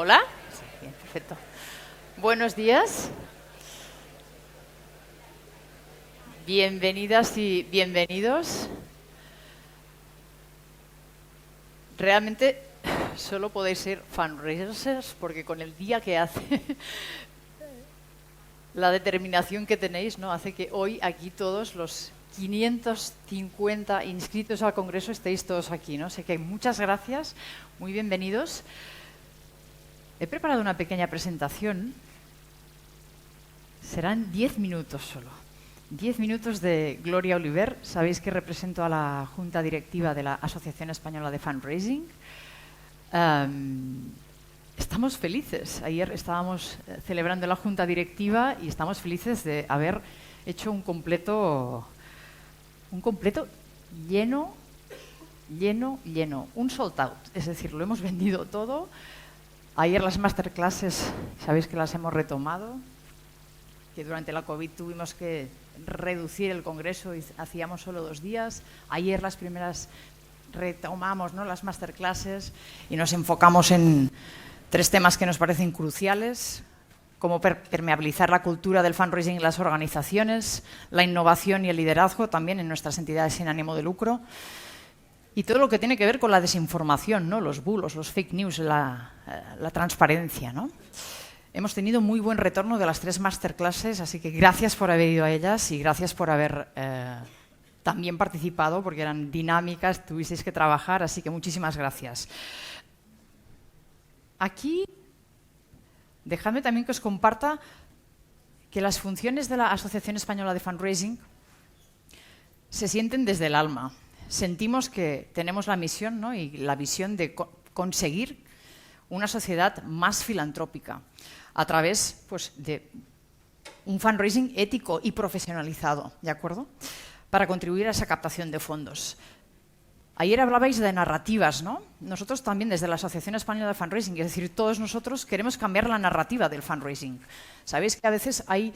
Hola. Sí, bien, perfecto. Buenos días. Bienvenidas y bienvenidos. Realmente solo podéis ser fundraisers porque con el día que hace, la determinación que tenéis, ¿no?, hace que hoy aquí todos los 550 inscritos al Congreso estéis todos aquí, ¿no? Sé que muchas gracias, muy bienvenidos. He preparado una pequeña presentación. Serán 10 minutos solo. 10 minutos de Gloria Oliver. Sabéis que represento a la Junta Directiva de la Asociación Española de Fundraising. Estamos felices. Ayer estábamos celebrando la Junta Directiva y estamos felices de haber hecho un completo lleno, un sold out. Es decir, lo hemos vendido todo. Ayer las masterclasses, sabéis que las hemos retomado, que durante la COVID tuvimos que reducir el congreso y hacíamos solo 2 días. Ayer las primeras retomamos, ¿no?, las masterclasses y nos enfocamos en 3 temas que nos parecen cruciales: cómo permeabilizar la cultura del fundraising en las organizaciones, la innovación y el liderazgo también en nuestras entidades sin ánimo de lucro, y todo lo que tiene que ver con la desinformación, ¿no?, los bulos, los fake news, la transparencia, ¿no? Hemos tenido muy buen retorno de las 3 masterclasses, así que gracias por haber ido a ellas y gracias por haber también participado, porque eran dinámicas, tuvisteis que trabajar, así que muchísimas gracias. Aquí, dejadme también que os comparta que las funciones de la Asociación Española de Fundraising se sienten desde el alma. Sentimos que tenemos la misión, ¿no?, y la visión de conseguir una sociedad más filantrópica a través, pues, de un fundraising ético y profesionalizado, ¿de acuerdo?, para contribuir a esa captación de fondos. Ayer hablabais de narrativas, ¿no? Nosotros también desde la Asociación Española de Fundraising, es decir, todos nosotros queremos cambiar la narrativa del fundraising. Sabéis que a veces hay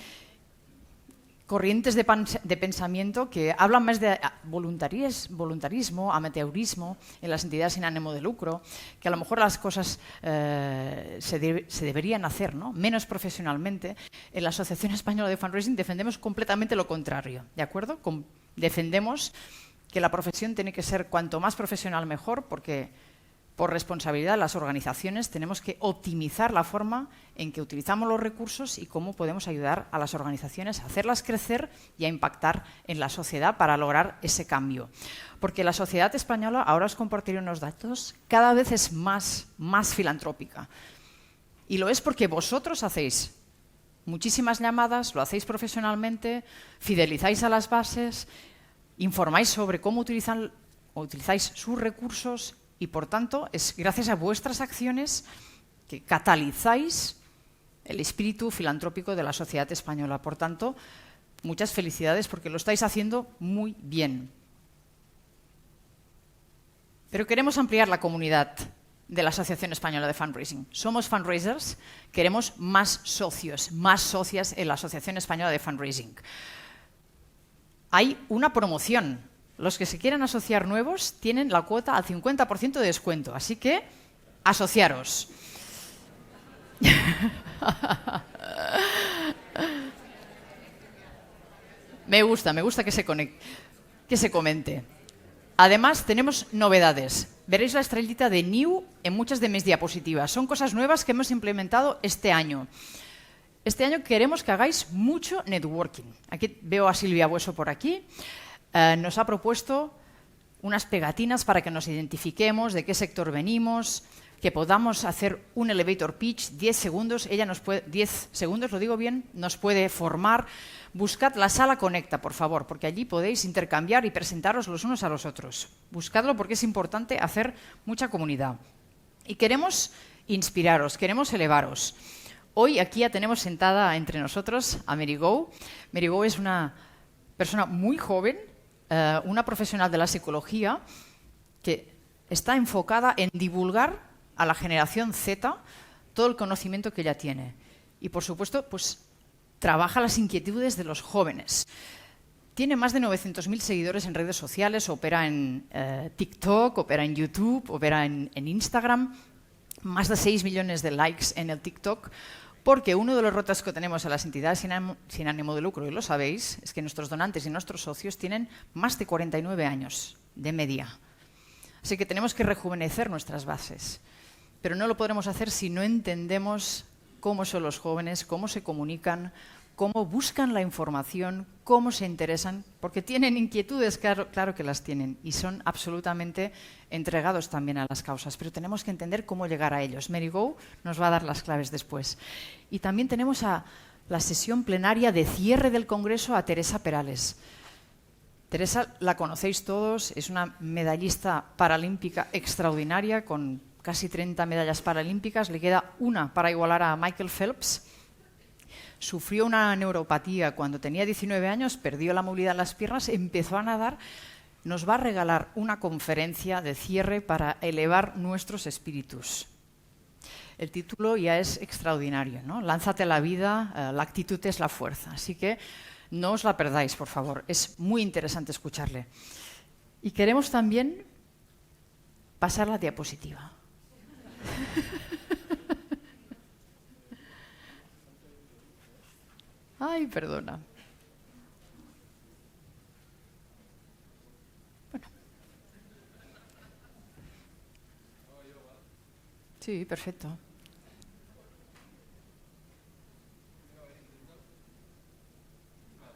corrientes de pensamiento que hablan más de voluntarismo, amateurismo en las entidades sin ánimo de lucro, que a lo mejor las cosas se deberían hacer, ¿no?, menos profesionalmente. En la Asociación Española de Fundraising defendemos completamente lo contrario, ¿de acuerdo? Defendemos que la profesión tiene que ser cuanto más profesional mejor, porque por responsabilidad las organizaciones tenemos que optimizar la forma en que utilizamos los recursos y cómo podemos ayudar a las organizaciones a hacerlas crecer y a impactar en la sociedad para lograr ese cambio. Porque la sociedad española, ahora os compartiré unos datos, cada vez es más filantrópica. Y lo es porque vosotros hacéis muchísimas llamadas, lo hacéis profesionalmente, fidelizáis a las bases, informáis sobre cómo utilizáis sus recursos. Y, por tanto, es gracias a vuestras acciones que catalizáis el espíritu filantrópico de la sociedad española. Por tanto, muchas felicidades porque lo estáis haciendo muy bien. Pero queremos ampliar la comunidad de la Asociación Española de Fundraising. Somos fundraisers, queremos más socios, más socias en la Asociación Española de Fundraising. Hay una promoción. Los que se quieran asociar nuevos tienen la cuota al 50% de descuento, así que asociaros. Me gusta que se comente. Además, tenemos novedades. Veréis la estrellita de New en muchas de mis diapositivas. Son cosas nuevas que hemos implementado este año. Este año queremos que hagáis mucho networking. Aquí veo a Silvia Bueso por aquí. Nos ha propuesto unas pegatinas para que nos identifiquemos, de qué sector venimos, que podamos hacer un elevator pitch, 10 segundos, ella nos puede, 10 segundos, lo digo bien, nos puede formar. Buscad la sala Conecta, por favor, porque allí podéis intercambiar y presentaros los unos a los otros. Buscadlo porque es importante hacer mucha comunidad. Y queremos inspiraros, queremos elevaros. Hoy aquí ya tenemos sentada entre nosotros a Mary Go. Mary Go es una persona muy joven, una profesional de la psicología que está enfocada en divulgar a la generación Z todo el conocimiento que ella tiene. Y, por supuesto, pues trabaja las inquietudes de los jóvenes. Tiene más de 900.000 seguidores en redes sociales, opera en TikTok, opera en YouTube, opera en Instagram. más de 6 millones de likes en el TikTok, porque uno de los retos que tenemos a las entidades sin ánimo de lucro, y lo sabéis, es que nuestros donantes y nuestros socios tienen más de 49 años de media. Así que tenemos que rejuvenecer nuestras bases. Pero no lo podremos hacer si no entendemos cómo son los jóvenes, cómo se comunican, cómo buscan la información, cómo se interesan, porque tienen inquietudes, claro que las tienen, y son absolutamente entregados también a las causas, pero tenemos que entender cómo llegar a ellos. Mary Go nos va a dar las claves después. Y también tenemos a la sesión plenaria de cierre del Congreso a Teresa Perales. Teresa la conocéis todos, es una medallista paralímpica extraordinaria, con casi 30 medallas paralímpicas, le queda una para igualar a Michael Phelps. Sufrió una neuropatía cuando tenía 19 años, perdió la movilidad en las piernas, empezó a nadar. Nos va a regalar una conferencia de cierre para elevar nuestros espíritus. El título ya es extraordinario, ¿no? Lánzate a la vida, la actitud es la fuerza. Así que no os la perdáis, por favor. Es muy interesante escucharle. Y queremos también pasar la diapositiva. Ay, perdona. Bueno. Sí, perfecto.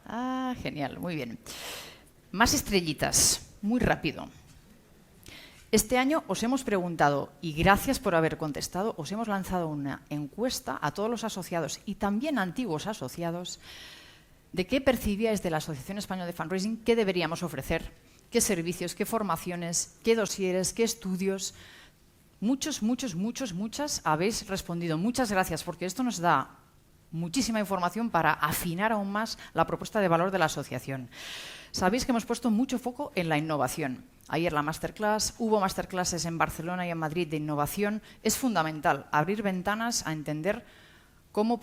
Ah, genial, muy bien. Más estrellitas, muy rápido. Este año os hemos preguntado, y gracias por haber contestado, os hemos lanzado una encuesta a todos los asociados y también antiguos asociados de qué percibíais de la Asociación Española de Fundraising, qué deberíamos ofrecer, qué servicios, qué formaciones, qué dosieres, qué estudios. Muchas habéis respondido. Muchas gracias, porque esto nos da muchísima información para afinar aún más la propuesta de valor de la asociación. Sabéis que hemos puesto mucho foco en la innovación. Ayer la masterclass, hubo masterclasses en Barcelona y en Madrid de innovación. Es fundamental abrir ventanas a entender cómo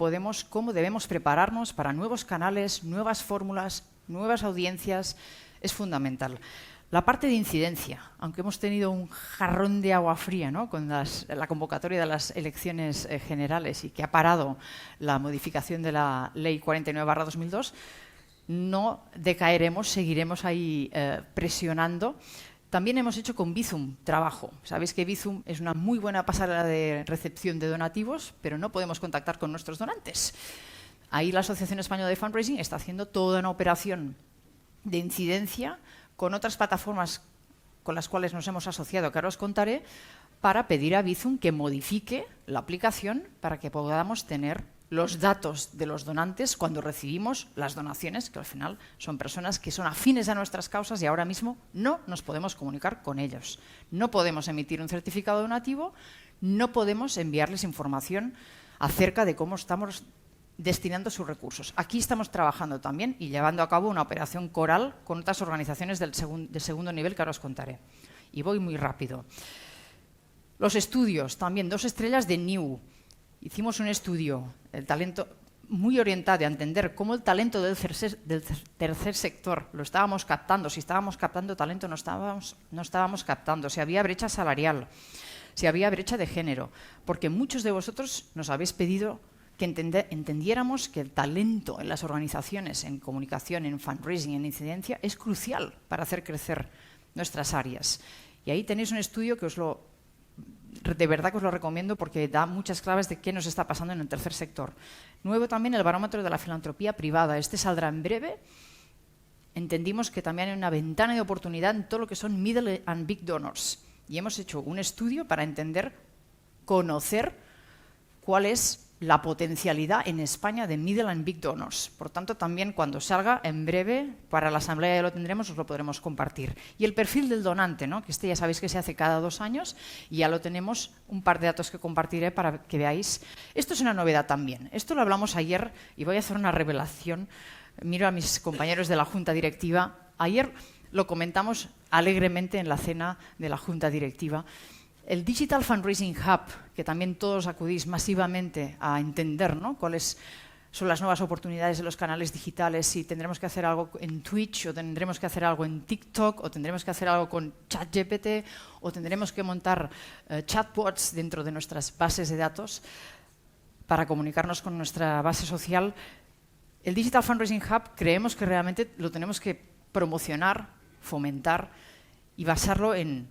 debemos prepararnos para nuevos canales, nuevas fórmulas, nuevas audiencias. Es fundamental. La parte de incidencia, aunque hemos tenido un jarrón de agua fría, ¿no?, con la convocatoria de las elecciones generales y que ha parado la modificación de la Ley 49/2002, no decaeremos, seguiremos ahí presionando. También hemos hecho con Bizum trabajo. Sabéis que Bizum es una muy buena pasarela de recepción de donativos, pero no podemos contactar con nuestros donantes. Ahí la Asociación Española de Fundraising está haciendo toda una operación de incidencia con otras plataformas con las cuales nos hemos asociado, que ahora os contaré, para pedir a Bizum que modifique la aplicación para que podamos tener los datos de los donantes cuando recibimos las donaciones, que al final son personas que son afines a nuestras causas y ahora mismo no nos podemos comunicar con ellos. No podemos emitir un certificado donativo, no podemos enviarles información acerca de cómo estamos destinando sus recursos. Aquí estamos trabajando también y llevando a cabo una operación coral con otras organizaciones del segundo nivel que ahora os contaré. Y voy muy rápido. Los estudios, también 2 estrellas de New. Hicimos un estudio, el talento, muy orientado a entender cómo el talento del tercer sector lo estábamos captando. Si estábamos captando talento, no estábamos captando. Si había brecha salarial, si había brecha de género. Porque muchos de vosotros nos habéis pedido que entendiéramos que el talento en las organizaciones, en comunicación, en fundraising, en incidencia, es crucial para hacer crecer nuestras áreas. Y ahí tenéis un estudio que de verdad que os lo recomiendo porque da muchas claves de qué nos está pasando en el tercer sector. Nuevo también el barómetro de la filantropía privada. Este saldrá en breve. Entendimos que también hay una ventana de oportunidad en todo lo que son middle and big donors. Y hemos hecho un estudio para conocer cuál es la potencialidad en España de middle and big donors. Por tanto, también cuando salga en breve, para la asamblea ya lo tendremos, os lo podremos compartir. Y el perfil del donante, ¿no?, que este ya sabéis que se hace cada 2 años y ya lo tenemos, un par de datos que compartiré para que veáis. Esto es una novedad también. Esto lo hablamos ayer y voy a hacer una revelación. Miro a mis compañeros de la Junta Directiva. Ayer lo comentamos alegremente en la cena de la Junta Directiva. El Digital Fundraising Hub, que también todos acudís masivamente a entender, ¿no?, cuáles son las nuevas oportunidades de los canales digitales, si tendremos que hacer algo en Twitch, o tendremos que hacer algo en TikTok, o tendremos que hacer algo con ChatGPT, o tendremos que montar chatbots dentro de nuestras bases de datos para comunicarnos con nuestra base social. El Digital Fundraising Hub creemos que realmente lo tenemos que promocionar, fomentar y basarlo en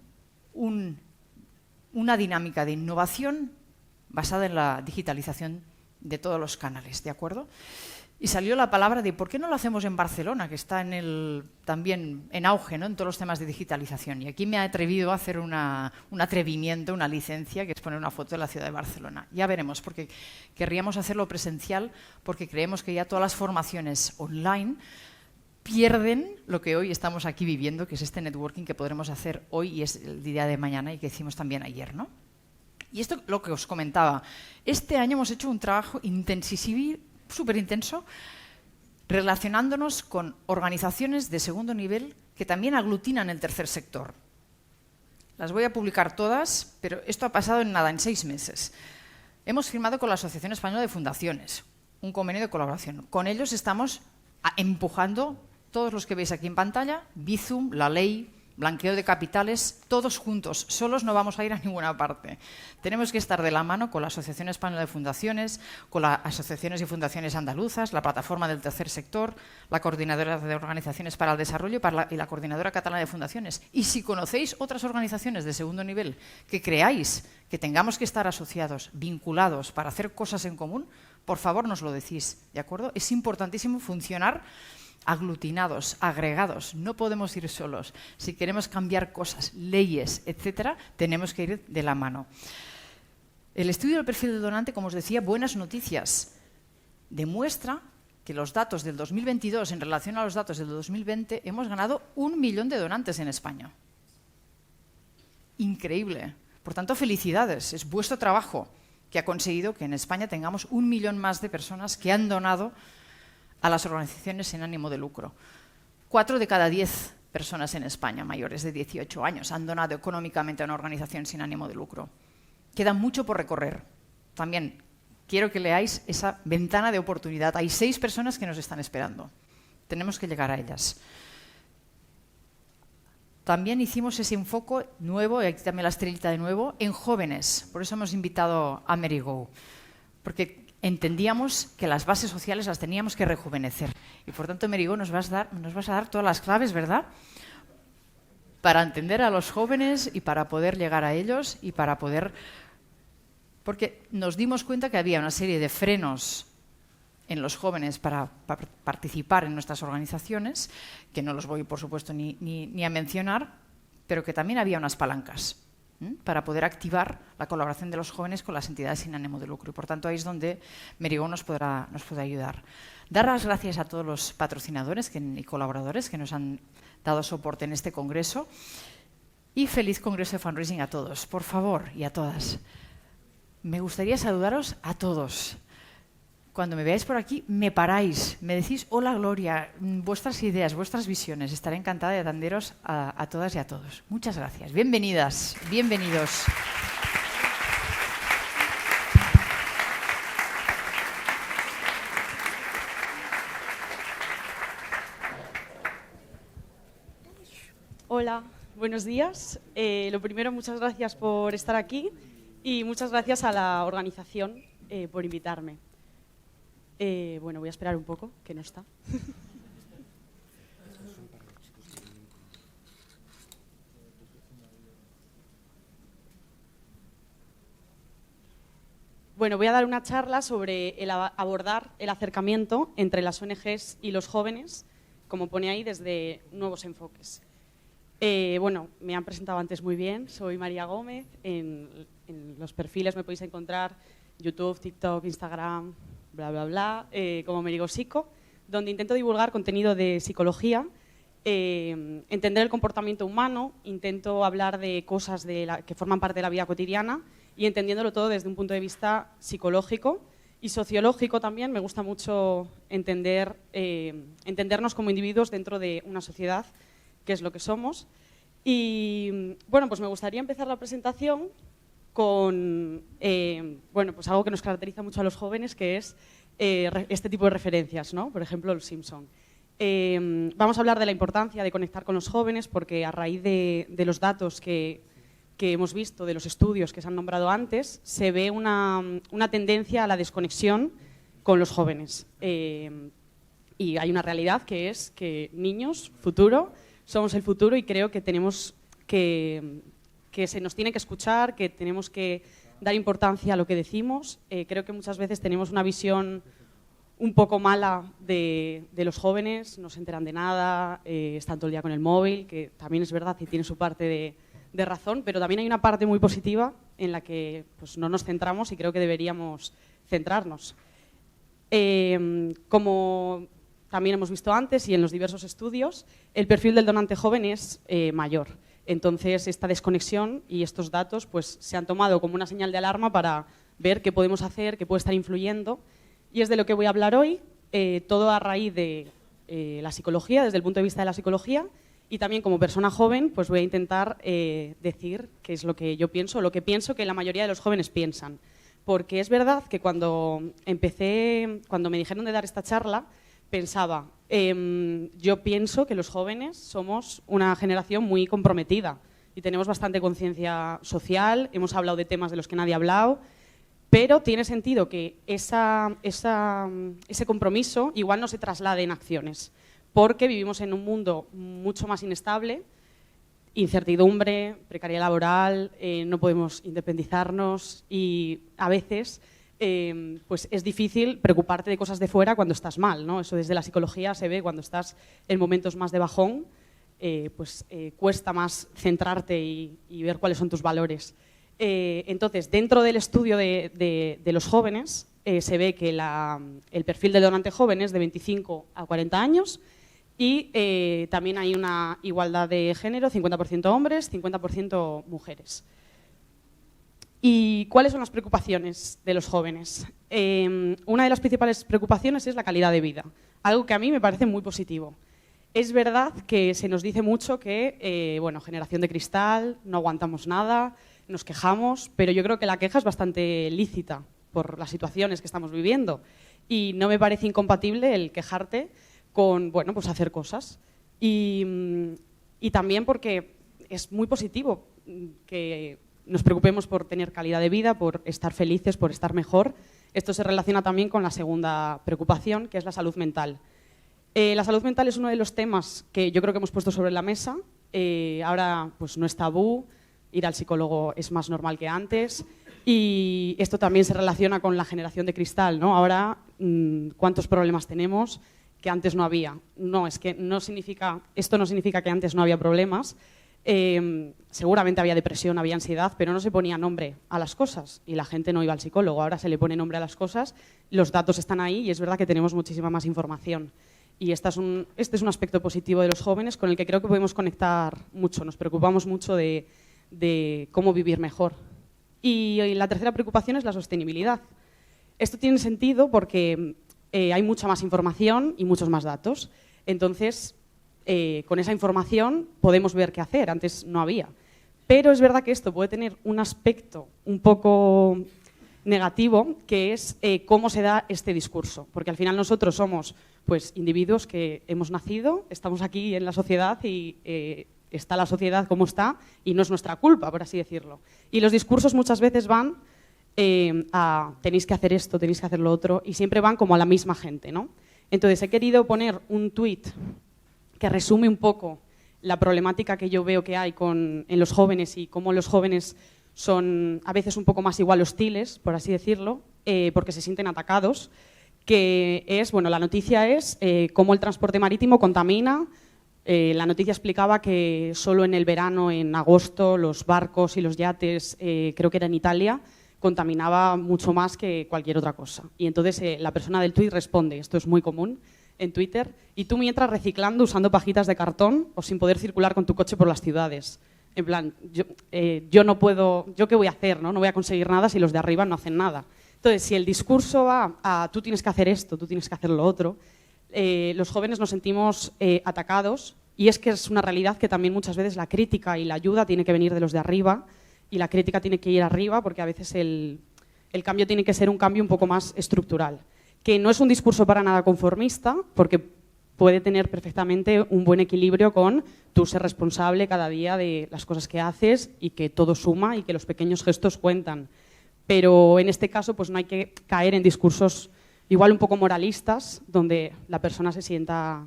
una dinámica de innovación basada en la digitalización de todos los canales, ¿de acuerdo? Y salió la palabra de ¿por qué no lo hacemos en Barcelona, que está también en auge, ¿no?, en todos los temas de digitalización? Y aquí me he atrevido a hacer un atrevimiento, una licencia, que es poner una foto de la ciudad de Barcelona. Ya veremos, porque querríamos hacerlo presencial, porque creemos que ya todas las formaciones online pierden lo que hoy estamos aquí viviendo, que es este networking que podremos hacer hoy y es el día de mañana y que hicimos también ayer, ¿no? Y esto lo que os comentaba. Este año hemos hecho un trabajo intensísimo, súper intenso, relacionándonos con organizaciones de segundo nivel que también aglutinan el tercer sector. Las voy a publicar todas, pero esto ha pasado en nada, en 6 meses. Hemos firmado con la Asociación Española de Fundaciones un convenio de colaboración. Con ellos estamos empujando todos los que veis aquí en pantalla, Bizum, la ley, blanqueo de capitales, todos juntos, solos no vamos a ir a ninguna parte. Tenemos que estar de la mano con la Asociación Española de Fundaciones, con las asociaciones y fundaciones andaluzas, la plataforma del tercer sector, la coordinadora de organizaciones para el desarrollo y la coordinadora catalana de fundaciones. Y si conocéis otras organizaciones de segundo nivel que creáis que tengamos que estar asociados, vinculados para hacer cosas en común, por favor nos lo decís, ¿de acuerdo? Es importantísimo funcionar aglutinados, agregados, no podemos ir solos. Si queremos cambiar cosas, leyes, etcétera, tenemos que ir de la mano. El estudio del perfil del donante, como os decía, buenas noticias. Demuestra que los datos del 2022 en relación a los datos del 2020 hemos ganado 1 millón de donantes en España. Increíble. Por tanto, felicidades. Es vuestro trabajo que ha conseguido que en España tengamos 1 millón más de personas que han donado a las organizaciones sin ánimo de lucro. 4 de cada 10 personas en España mayores de 18 años han donado económicamente a una organización sin ánimo de lucro. Queda mucho por recorrer. También quiero que leáis esa ventana de oportunidad. Hay 6 personas que nos están esperando. Tenemos que llegar a ellas. También hicimos ese enfoque nuevo, y aquí también la estrellita de nuevo, en jóvenes. Por eso hemos invitado a Merigo. Porque entendíamos que las bases sociales las teníamos que rejuvenecer. Y por tanto, Merigo, nos vas a dar todas las claves, ¿verdad?, para entender a los jóvenes y para poder llegar a ellos y para poder... Porque nos dimos cuenta que había una serie de frenos en los jóvenes para participar en nuestras organizaciones, que no los voy, por supuesto, ni a mencionar, pero que también había unas palancas para poder activar la colaboración de los jóvenes con las entidades sin ánimo de lucro. Y por tanto, ahí es donde Merigo nos podrá ayudar. Dar las gracias a todos los patrocinadores y colaboradores que nos han dado soporte en este congreso. Y feliz Congreso de Fundraising a todos, por favor, y a todas. Me gustaría saludaros a todos. Cuando me veáis por aquí, me paráis, me decís hola Gloria, vuestras ideas, vuestras visiones. Estaré encantada de atenderos a todas y a todos. Muchas gracias. Bienvenidas, bienvenidos. Hola, buenos días. Lo primero, muchas gracias por estar aquí y muchas gracias a la organización por invitarme. Bueno, voy a esperar un poco, que no está. Bueno, voy a dar una charla sobre abordar el acercamiento entre las ONGs y los jóvenes, como pone ahí, desde nuevos enfoques. Bueno, me han presentado antes muy bien, soy María Gómez, en los perfiles me podéis encontrar YouTube, TikTok, Instagram, bla, bla, bla, como Merigo Psico, donde intento divulgar contenido de psicología, entender el comportamiento humano, intento hablar de cosas que forman parte de la vida cotidiana y entendiéndolo todo desde un punto de vista psicológico y sociológico también. Me gusta mucho entendernos como individuos dentro de una sociedad, que es lo que somos. Y bueno, pues me gustaría empezar la presentación con bueno, pues algo que nos caracteriza mucho a los jóvenes, que es este tipo de referencias, ¿no? Por ejemplo, Los Simpson. Vamos a hablar de la importancia de conectar con los jóvenes porque a raíz de los datos que hemos visto, de los estudios que se han nombrado antes, se ve una tendencia a la desconexión con los jóvenes. Y hay una realidad que es que niños, futuro, somos el futuro y creo que tenemos que se nos tiene que escuchar, que tenemos que dar importancia a lo que decimos. Creo que muchas veces tenemos una visión un poco mala de los jóvenes, no se enteran de nada, están todo el día con el móvil, que también es verdad y tiene su parte de razón, pero también hay una parte muy positiva en la que pues, no nos centramos y creo que deberíamos centrarnos. Como también hemos visto antes y en los diversos estudios, el perfil del donante joven es mayor. Entonces, esta desconexión y estos datos pues, se han tomado como una señal de alarma para ver qué podemos hacer, qué puede estar influyendo. Y es de lo que voy a hablar hoy, todo a raíz de la psicología, desde el punto de vista de la psicología, y también como persona joven pues voy a intentar decir qué es lo que yo pienso, lo que pienso que la mayoría de los jóvenes piensan. Porque es verdad que cuando me dijeron de dar esta charla, pensaba, yo pienso que los jóvenes somos una generación muy comprometida y tenemos bastante conciencia social, hemos hablado de temas de los que nadie ha hablado, pero tiene sentido que ese compromiso igual no se traslade en acciones, porque vivimos en un mundo mucho más inestable, incertidumbre, precariedad laboral, no podemos independizarnos y a veces pues es difícil preocuparte de cosas de fuera cuando estás mal, ¿no? Eso desde la psicología se ve cuando estás en momentos más de bajón, cuesta más centrarte y ver cuáles son tus valores. Entonces, dentro del estudio de los jóvenes, se ve que el perfil del donante joven es de 25 a 40 años y también hay una igualdad de género, 50% hombres, 50% mujeres. ¿Y cuáles son las preocupaciones de los jóvenes? Una de las principales preocupaciones es la calidad de vida, algo que a mí me parece muy positivo. Es verdad que se nos dice mucho que, bueno, generación de cristal, no aguantamos nada, nos quejamos, pero yo creo que la queja es bastante lícita por las situaciones que estamos viviendo y no me parece incompatible el quejarte con, bueno, pues hacer cosas. Y también porque es muy positivo que nos preocupemos por tener calidad de vida, por estar felices, por estar mejor. Esto se relaciona también con la segunda preocupación, que es la salud mental. La salud mental es uno de los temas que yo creo que hemos puesto sobre la mesa. Ahora pues no es tabú, ir al psicólogo es más normal que antes y esto también se relaciona con la generación de cristal, ¿no? Ahora, ¿cuántos problemas tenemos que antes no había? No, es que esto no significa que antes no había problemas. Seguramente había depresión, había ansiedad, pero no se ponía nombre a las cosas y la gente no iba al psicólogo. Ahora se le pone nombre a las cosas, los datos están ahí y es verdad que tenemos muchísima más información. Y este es un aspecto positivo de los jóvenes con el que creo que podemos conectar mucho. Nos preocupamos mucho de cómo vivir mejor. Y la tercera preocupación es la sostenibilidad. Esto tiene sentido porque hay mucha más información y muchos más datos. Entonces, con esa información podemos ver qué hacer, antes no había. Pero es verdad que esto puede tener un aspecto un poco negativo, que es cómo se da este discurso. Porque al final nosotros somos pues, individuos que hemos nacido, estamos aquí en la sociedad y está la sociedad como está y no es nuestra culpa, por así decirlo. Y los discursos muchas veces van a tenéis que hacer esto, tenéis que hacer lo otro y siempre van como a la misma gente, ¿no? Entonces he querido poner un tuit que resume un poco la problemática que yo veo que hay en los jóvenes y cómo los jóvenes son a veces un poco más igual hostiles, por así decirlo, porque se sienten atacados, que es, bueno, la noticia es cómo el transporte marítimo contamina. La noticia explicaba que solo en el verano, en agosto, los barcos y los yates, creo que era en Italia, contaminaba mucho más que cualquier otra cosa. Y entonces la persona del tuit responde, esto es muy común en Twitter, y tú mientras reciclando, usando pajitas de cartón o sin poder circular con tu coche por las ciudades. En plan, yo no puedo, ¿yo qué voy a hacer? No voy a conseguir nada si los de arriba no hacen nada. Entonces, si el discurso va a tú tienes que hacer esto, tú tienes que hacer lo otro, los jóvenes nos sentimos atacados y es que es una realidad que también muchas veces la crítica y la ayuda tiene que venir de los de arriba y la crítica tiene que ir arriba porque a veces el cambio tiene que ser un cambio un poco más estructural. que no es un discurso para nada conformista, porque puede tener perfectamente un buen equilibrio con tú ser responsable cada día de las cosas que haces y que todo suma y que los pequeños gestos cuentan. Pero en este caso pues no hay que caer en discursos igual un poco moralistas, donde la persona se sienta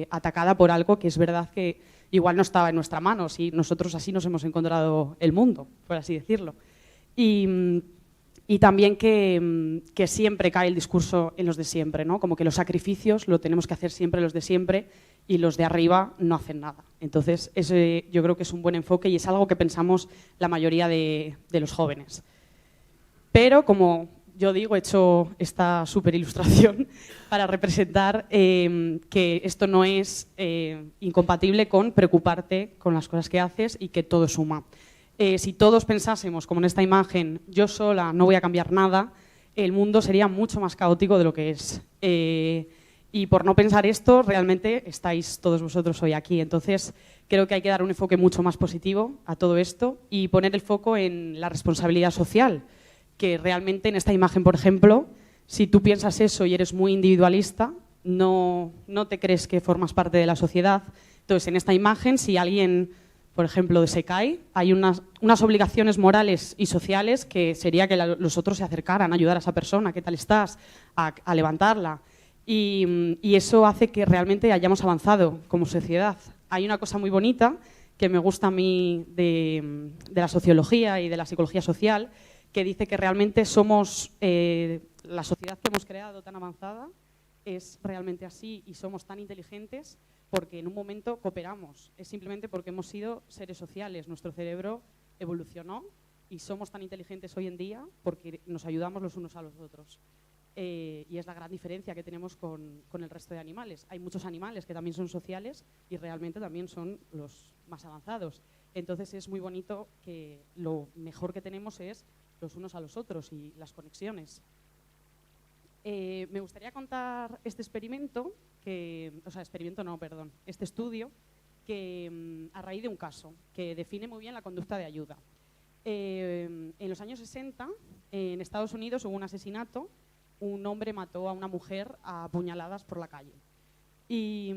atacada por algo que es verdad que igual no estaba en nuestra mano, si nosotros así nos hemos encontrado el mundo, por así decirlo. Y también que siempre cae el discurso en los de siempre, ¿no? Como que los sacrificios lo tenemos que hacer siempre los de siempre y los de arriba no hacen nada. Entonces, ese yo creo que es un buen enfoque y es algo que pensamos la mayoría de los jóvenes. Pero, como yo digo, he hecho esta súper ilustración para representar que esto no es incompatible con preocuparte con las cosas que haces y que todo suma. Si todos pensásemos, como en esta imagen, yo sola no voy a cambiar nada, el mundo sería mucho más caótico de lo que es. Y por no pensar esto, realmente estáis todos vosotros hoy aquí. Entonces, creo que hay que dar un enfoque mucho más positivo a todo esto y poner el foco en la responsabilidad social, que realmente en esta imagen, por ejemplo, si tú piensas eso y eres muy individualista, no te crees que formas parte de la sociedad. Entonces, en esta imagen, si alguien, por ejemplo, se cae, hay unas obligaciones morales y sociales que sería que los otros se acercaran a ayudar a esa persona, ¿qué tal estás?, a levantarla. Y eso hace que realmente hayamos avanzado como sociedad. Hay una cosa muy bonita que me gusta a mí de la sociología y de la psicología social, que dice que realmente somos, la sociedad que hemos creado tan avanzada es realmente así y somos tan inteligentes porque en un momento cooperamos. Es simplemente porque hemos sido seres sociales, nuestro cerebro evolucionó y somos tan inteligentes hoy en día porque nos ayudamos los unos a los otros. Y es la gran diferencia que tenemos con el resto de animales. Hay muchos animales que también son sociales y realmente también son los más avanzados. Entonces es muy bonito que lo mejor que tenemos es los unos a los otros y las conexiones. Me gustaría contar este experimento, este estudio, que a raíz de un caso que define muy bien la conducta de ayuda. En los años 60, en Estados Unidos hubo un asesinato. Un hombre mató a una mujer a puñaladas por la calle. Y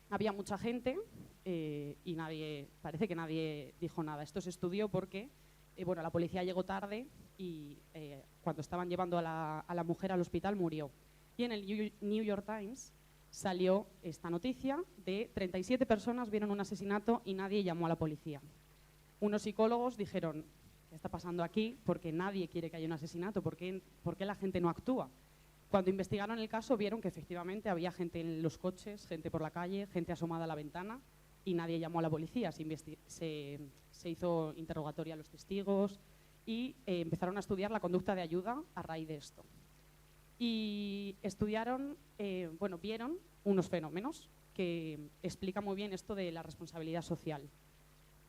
había mucha gente y parece que nadie dijo nada. Esto se estudió porque la policía llegó tarde y cuando estaban llevando a la mujer al hospital murió. Y en el New York Times salió esta noticia de 37 personas vieron un asesinato y nadie llamó a la policía. Unos psicólogos dijeron, ¿qué está pasando aquí? Porque nadie quiere que haya un asesinato. ¿Por qué la gente no actúa? Cuando investigaron el caso vieron que efectivamente había gente en los coches, gente por la calle, gente asomada a la ventana y nadie llamó a la policía. Se hizo interrogatorio a los testigos y empezaron a estudiar la conducta de ayuda a raíz de esto. Y estudiaron, vieron unos fenómenos que explican muy bien esto de la responsabilidad social.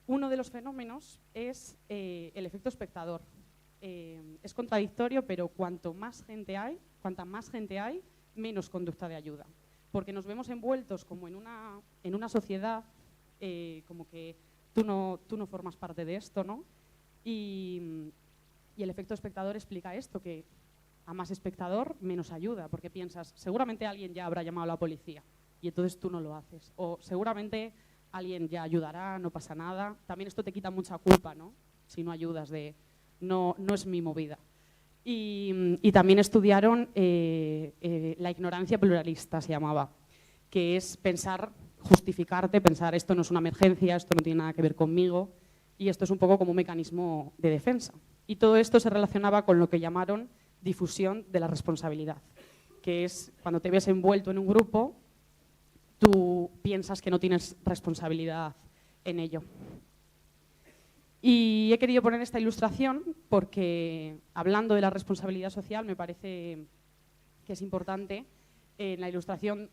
Uno de los fenómenos es el efecto espectador. Es contradictorio, pero cuanta más gente hay, menos conducta de ayuda. Porque nos vemos envueltos como en una sociedad, como que tú no formas parte de esto, ¿no? Y el efecto espectador explica esto, que a más espectador, menos ayuda, porque piensas, seguramente alguien ya habrá llamado a la policía y entonces tú no lo haces. O seguramente alguien ya ayudará, no pasa nada. También esto te quita mucha culpa, ¿no? Si no ayudas, no es mi movida. Y también estudiaron la ignorancia pluralista, se llamaba, que es justificarte, pensar esto no es una emergencia, esto no tiene nada que ver conmigo, y esto es un poco como un mecanismo de defensa. Y todo esto se relacionaba con lo que llamaron difusión de la responsabilidad, que es cuando te ves envuelto en un grupo, tú piensas que no tienes responsabilidad en ello. Y he querido poner esta ilustración porque, hablando de la responsabilidad social, me parece que es importante. En la ilustración,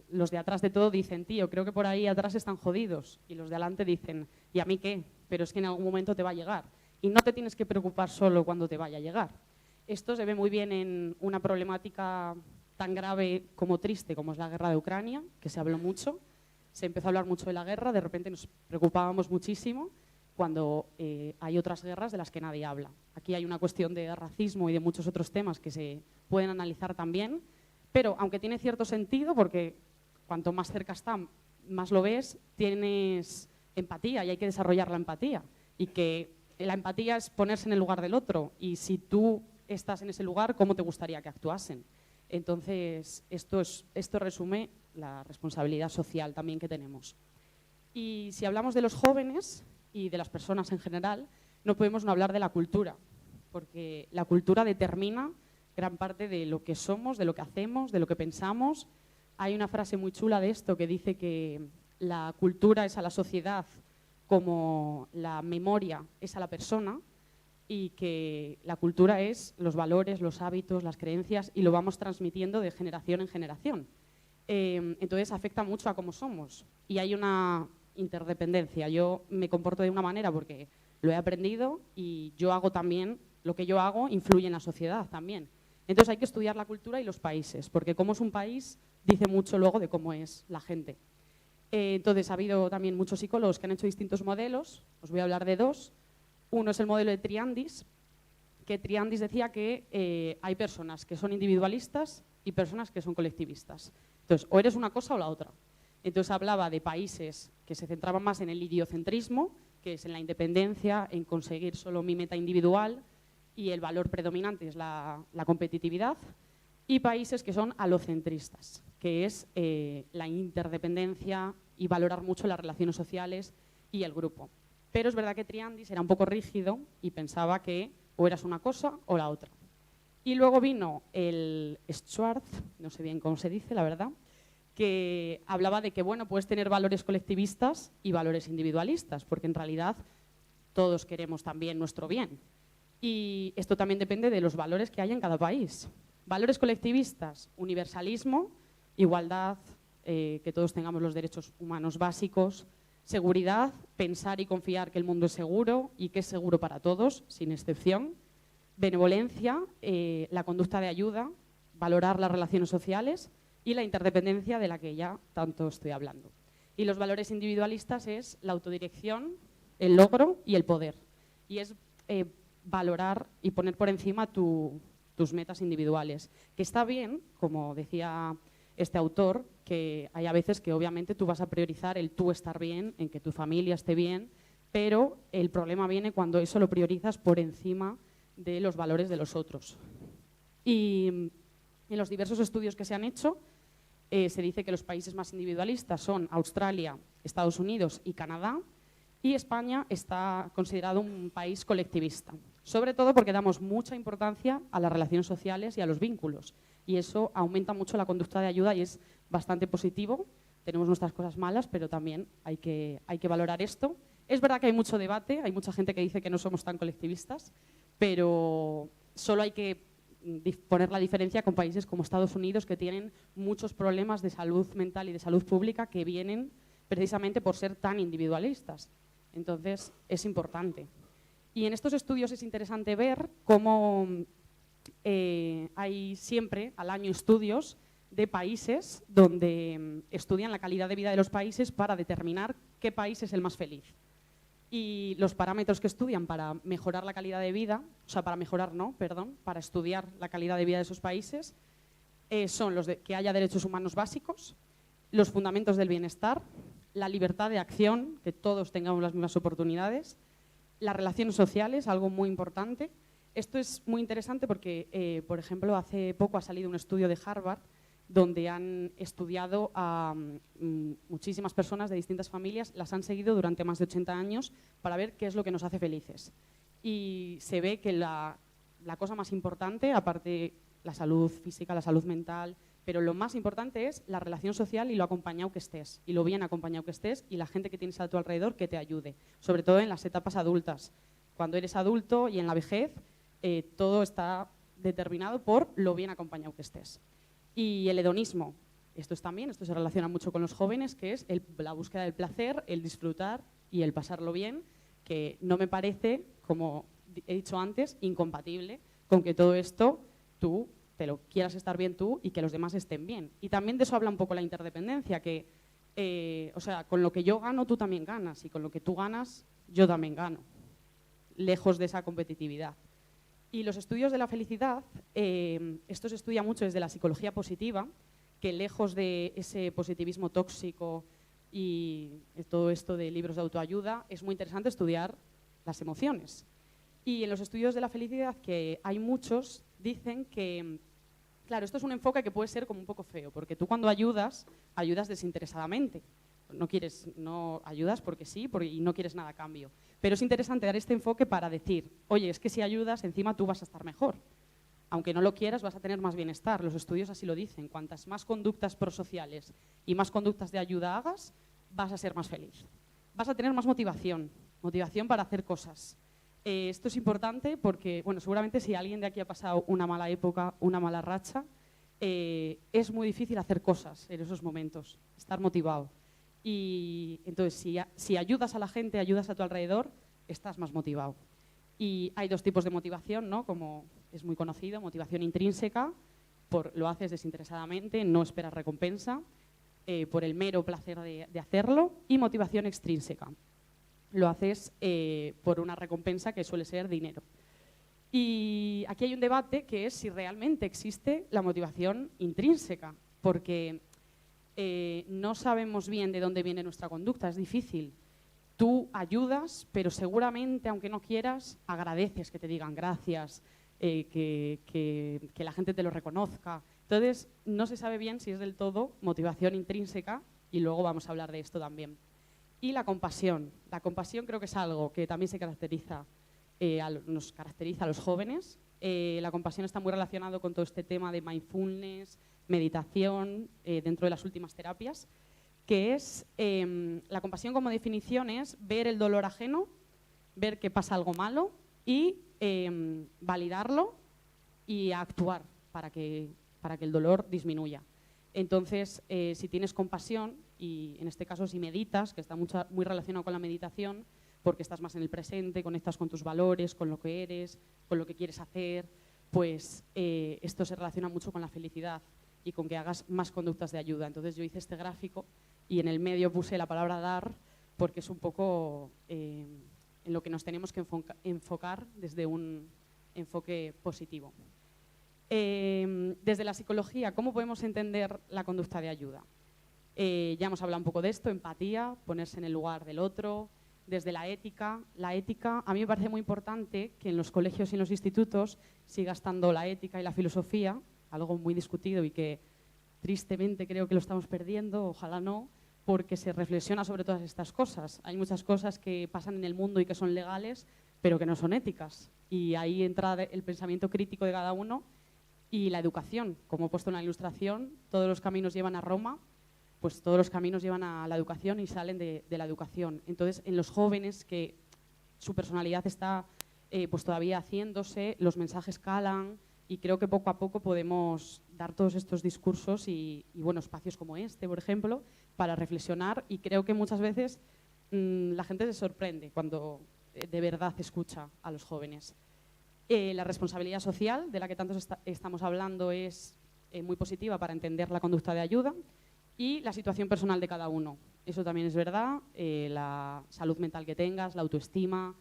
los de atrás de todo dicen, tío, creo que por ahí atrás están jodidos. Y los de adelante dicen, ¿y a mí qué? Pero es que en algún momento te va a llegar. Y no te tienes que preocupar solo cuando te vaya a llegar. Esto se ve muy bien en una problemática tan grave como triste como es la guerra de Ucrania, que se habló mucho. Se empezó a hablar mucho de la guerra, de repente nos preocupábamos muchísimo cuando hay otras guerras de las que nadie habla. Aquí hay una cuestión de racismo y de muchos otros temas que se pueden analizar también, pero aunque tiene cierto sentido, porque cuanto más cerca está, más lo ves, tienes empatía y hay que desarrollar la empatía. Y que la empatía es ponerse en el lugar del otro, y si tú estás en ese lugar, ¿cómo te gustaría que actuasen? Entonces, esto resume la responsabilidad social también que tenemos. Y si hablamos de los jóvenes y de las personas en general, no podemos no hablar de la cultura, porque la cultura determina gran parte de lo que somos, de lo que hacemos, de lo que pensamos. Hay una frase muy chula de esto que dice que la cultura es a la sociedad como la memoria es a la persona, y que la cultura es los valores, los hábitos, las creencias, y lo vamos transmitiendo de generación en generación. Entonces afecta mucho a cómo somos y hay una interdependencia. Yo me comporto de una manera porque lo he aprendido, y yo hago también, lo que yo hago influye en la sociedad también. Entonces hay que estudiar la cultura y los países, porque cómo es un país dice mucho luego de cómo es la gente. Entonces ha habido también muchos psicólogos que han hecho distintos modelos, os voy a hablar de dos. Uno es el modelo de Triandis, que Triandis decía que hay personas que son individualistas y personas que son colectivistas. Entonces, o eres una cosa o la otra. Entonces hablaba de países que se centraban más en el idiocentrismo, que es en la independencia, en conseguir solo mi meta individual, y el valor predominante es la competitividad, y países que son alocentristas, que es la interdependencia y valorar mucho las relaciones sociales y el grupo. Pero es verdad que Triandis era un poco rígido y pensaba que o eras una cosa o la otra. Y luego vino el Schwartz, no sé bien cómo se dice, la verdad, que hablaba de que, bueno, puedes tener valores colectivistas y valores individualistas, porque en realidad todos queremos también nuestro bien. Y esto también depende de los valores que hay en cada país. Valores colectivistas, universalismo, igualdad, que todos tengamos los derechos humanos básicos, seguridad, pensar y confiar que el mundo es seguro y que es seguro para todos, sin excepción. Benevolencia, la conducta de ayuda, valorar las relaciones sociales, y la interdependencia de la que ya tanto estoy hablando. Y los valores individualistas es la autodirección, el logro y el poder. Y es valorar y poner por encima tus metas individuales. Que está bien, como decía este autor, que hay a veces que obviamente tú vas a priorizar el tú estar bien, en que tu familia esté bien, pero el problema viene cuando eso lo priorizas por encima de los valores de los otros. Y en los diversos estudios que se han hecho, se dice que los países más individualistas son Australia, Estados Unidos y Canadá, y España está considerado un país colectivista, sobre todo porque damos mucha importancia a las relaciones sociales y a los vínculos, y eso aumenta mucho la conducta de ayuda y es bastante positivo. Tenemos nuestras cosas malas, pero también hay que valorar esto. Es verdad que hay mucho debate, hay mucha gente que dice que no somos tan colectivistas, pero solo hay que poner la diferencia con países como Estados Unidos, que tienen muchos problemas de salud mental y de salud pública que vienen precisamente por ser tan individualistas. Entonces, es importante. Y en estos estudios es interesante ver cómo hay siempre al año estudios de países donde estudian la calidad de vida de los países para determinar qué país es el más feliz. Y los parámetros que estudian para mejorar la calidad de vida, o sea, para estudiar la calidad de vida de esos países, son los de que haya derechos humanos básicos, los fundamentos del bienestar, la libertad de acción, que todos tengamos las mismas oportunidades, las relaciones sociales, algo muy importante. Esto es muy interesante porque, por ejemplo, hace poco ha salido un estudio de Harvard donde han estudiado a muchísimas personas de distintas familias, las han seguido durante más de 80 años para ver qué es lo que nos hace felices. Y se ve que la cosa más importante, aparte la salud física, la salud mental, pero lo más importante es la relación social y lo acompañado que estés, y lo bien acompañado que estés, y la gente que tienes a tu alrededor que te ayude, sobre todo en las etapas adultas. Cuando eres adulto y en la vejez, todo está determinado por lo bien acompañado que estés. Y el hedonismo, esto se relaciona mucho con los jóvenes, que es la búsqueda del placer, el disfrutar y el pasarlo bien, que no me parece, como he dicho antes, incompatible con que todo esto tú te lo quieras estar bien tú y que los demás estén bien. Y también de eso habla un poco la interdependencia, que o sea, con lo que yo gano tú también ganas y con lo que tú ganas yo también gano, lejos de esa competitividad. Y los estudios de la felicidad, esto se estudia mucho desde la psicología positiva, que lejos de ese positivismo tóxico y todo esto de libros de autoayuda, es muy interesante estudiar las emociones. Y en los estudios de la felicidad, que hay muchos, dicen que, claro, esto es un enfoque que puede ser como un poco feo, porque tú cuando ayudas, ayudas desinteresadamente. No ayudas porque sí y no quieres nada a cambio. Pero es interesante dar este enfoque para decir, oye, es que si ayudas, encima tú vas a estar mejor. Aunque no lo quieras, vas a tener más bienestar. Los estudios así lo dicen. Cuantas más conductas prosociales y más conductas de ayuda hagas, vas a ser más feliz. Vas a tener más motivación para hacer cosas. Esto es importante porque, bueno, seguramente si alguien de aquí ha pasado una mala época, una mala racha, es muy difícil hacer cosas en esos momentos, estar motivado. Y entonces, si ayudas a la gente, ayudas a tu alrededor, estás más motivado. Y hay dos tipos de motivación, ¿no? Como es muy conocido, motivación intrínseca, lo haces desinteresadamente, no esperas recompensa, por el mero placer de hacerlo, y motivación extrínseca. Lo haces por una recompensa que suele ser dinero. Y aquí hay un debate que es si realmente existe la motivación intrínseca, porque no sabemos bien de dónde viene nuestra conducta, es difícil. Tú ayudas, pero seguramente, aunque no quieras, agradeces que te digan gracias, que la gente te lo reconozca. Entonces, no se sabe bien si es del todo motivación intrínseca, y luego vamos a hablar de esto también. Y la compasión. La compasión creo que es algo que también nos caracteriza a los jóvenes. La compasión está muy relacionado con todo este tema de mindfulness, meditación, dentro de las últimas terapias, que es, la compasión como definición es ver el dolor ajeno, ver que pasa algo malo y validarlo y actuar para que el dolor disminuya. Entonces, si tienes compasión, y en este caso si meditas, que está muy relacionado con la meditación, porque estás más en el presente, conectas con tus valores, con lo que eres, con lo que quieres hacer, pues esto se relaciona mucho con la felicidad y con que hagas más conductas de ayuda. Entonces yo hice este gráfico y en el medio puse la palabra dar, porque es un poco en lo que nos tenemos que enfocar desde un enfoque positivo. Desde la psicología, ¿cómo podemos entender la conducta de ayuda? Ya hemos hablado un poco de esto, empatía, ponerse en el lugar del otro. Desde la ética, a mí me parece muy importante que en los colegios y en los institutos siga estando la ética y la filosofía, algo muy discutido y que tristemente creo que lo estamos perdiendo, ojalá no, porque se reflexiona sobre todas estas cosas. Hay muchas cosas que pasan en el mundo y que son legales, pero que no son éticas. Y ahí entra el pensamiento crítico de cada uno y la educación. Como he puesto en la ilustración, todos los caminos llevan a Roma, pues todos los caminos llevan a la educación y salen de la educación. Entonces, en los jóvenes que su personalidad está pues todavía haciéndose, los mensajes calan y creo que poco a poco podemos dar todos estos discursos y bueno, espacios como este, por ejemplo, para reflexionar, y creo que muchas veces la gente se sorprende cuando de verdad escucha a los jóvenes. La responsabilidad social, de la que tanto estamos hablando, es muy positiva para entender la conducta de ayuda. Y la situación personal de cada uno. Eso también es verdad, la salud mental que tengas, la autoestima,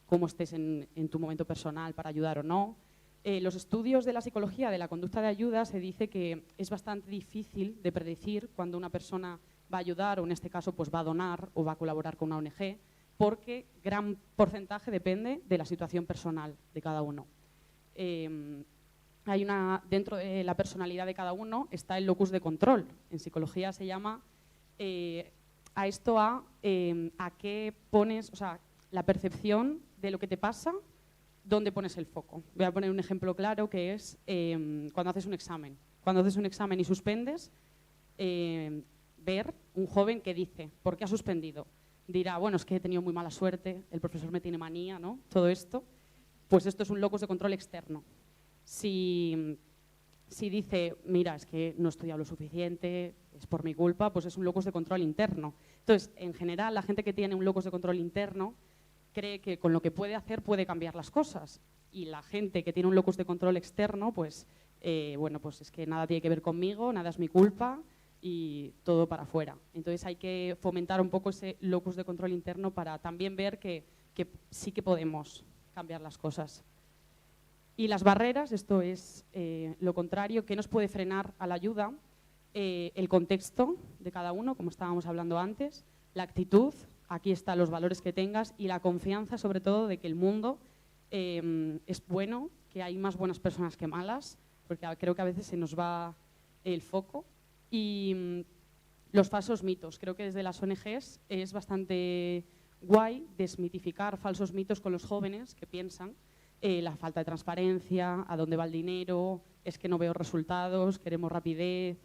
cómo estés en tu momento personal para ayudar o no. Los estudios de la psicología de la conducta de ayuda se dice que es bastante difícil de predecir cuando una persona va a ayudar, o en este caso pues va a donar o va a colaborar con una ONG, porque gran porcentaje depende de la situación personal de cada uno. Dentro de la personalidad de cada uno está el locus de control. En psicología se llama a qué pones, o sea, la percepción de lo que te pasa, dónde pones el foco. Voy a poner un ejemplo claro que es cuando haces un examen. Cuando haces un examen y suspendes, ver un joven que dice, ¿por qué ha suspendido? Dirá, bueno, es que he tenido muy mala suerte, el profesor me tiene manía, ¿no? Todo esto, pues esto es un locus de control externo. Si dice, mira, es que no he estudiado lo suficiente, es por mi culpa, pues es un locus de control interno. Entonces, en general, la gente que tiene un locus de control interno cree que con lo que puede hacer puede cambiar las cosas. Y la gente que tiene un locus de control externo, pues, bueno, pues es que nada tiene que ver conmigo, nada es mi culpa, y todo para afuera. Entonces hay que fomentar un poco ese locus de control interno para también ver que sí que podemos cambiar las cosas. Y las barreras, esto es lo contrario, ¿qué nos puede frenar a la ayuda? El contexto de cada uno, como estábamos hablando antes, la actitud, aquí están los valores que tengas, y la confianza sobre todo de que el mundo es bueno, que hay más buenas personas que malas, porque creo que a veces se nos va el foco. Y los falsos mitos, creo que desde las ONGs es bastante guay desmitificar falsos mitos con los jóvenes que piensan la falta de transparencia, a dónde va el dinero, es que no veo resultados, queremos rapidez,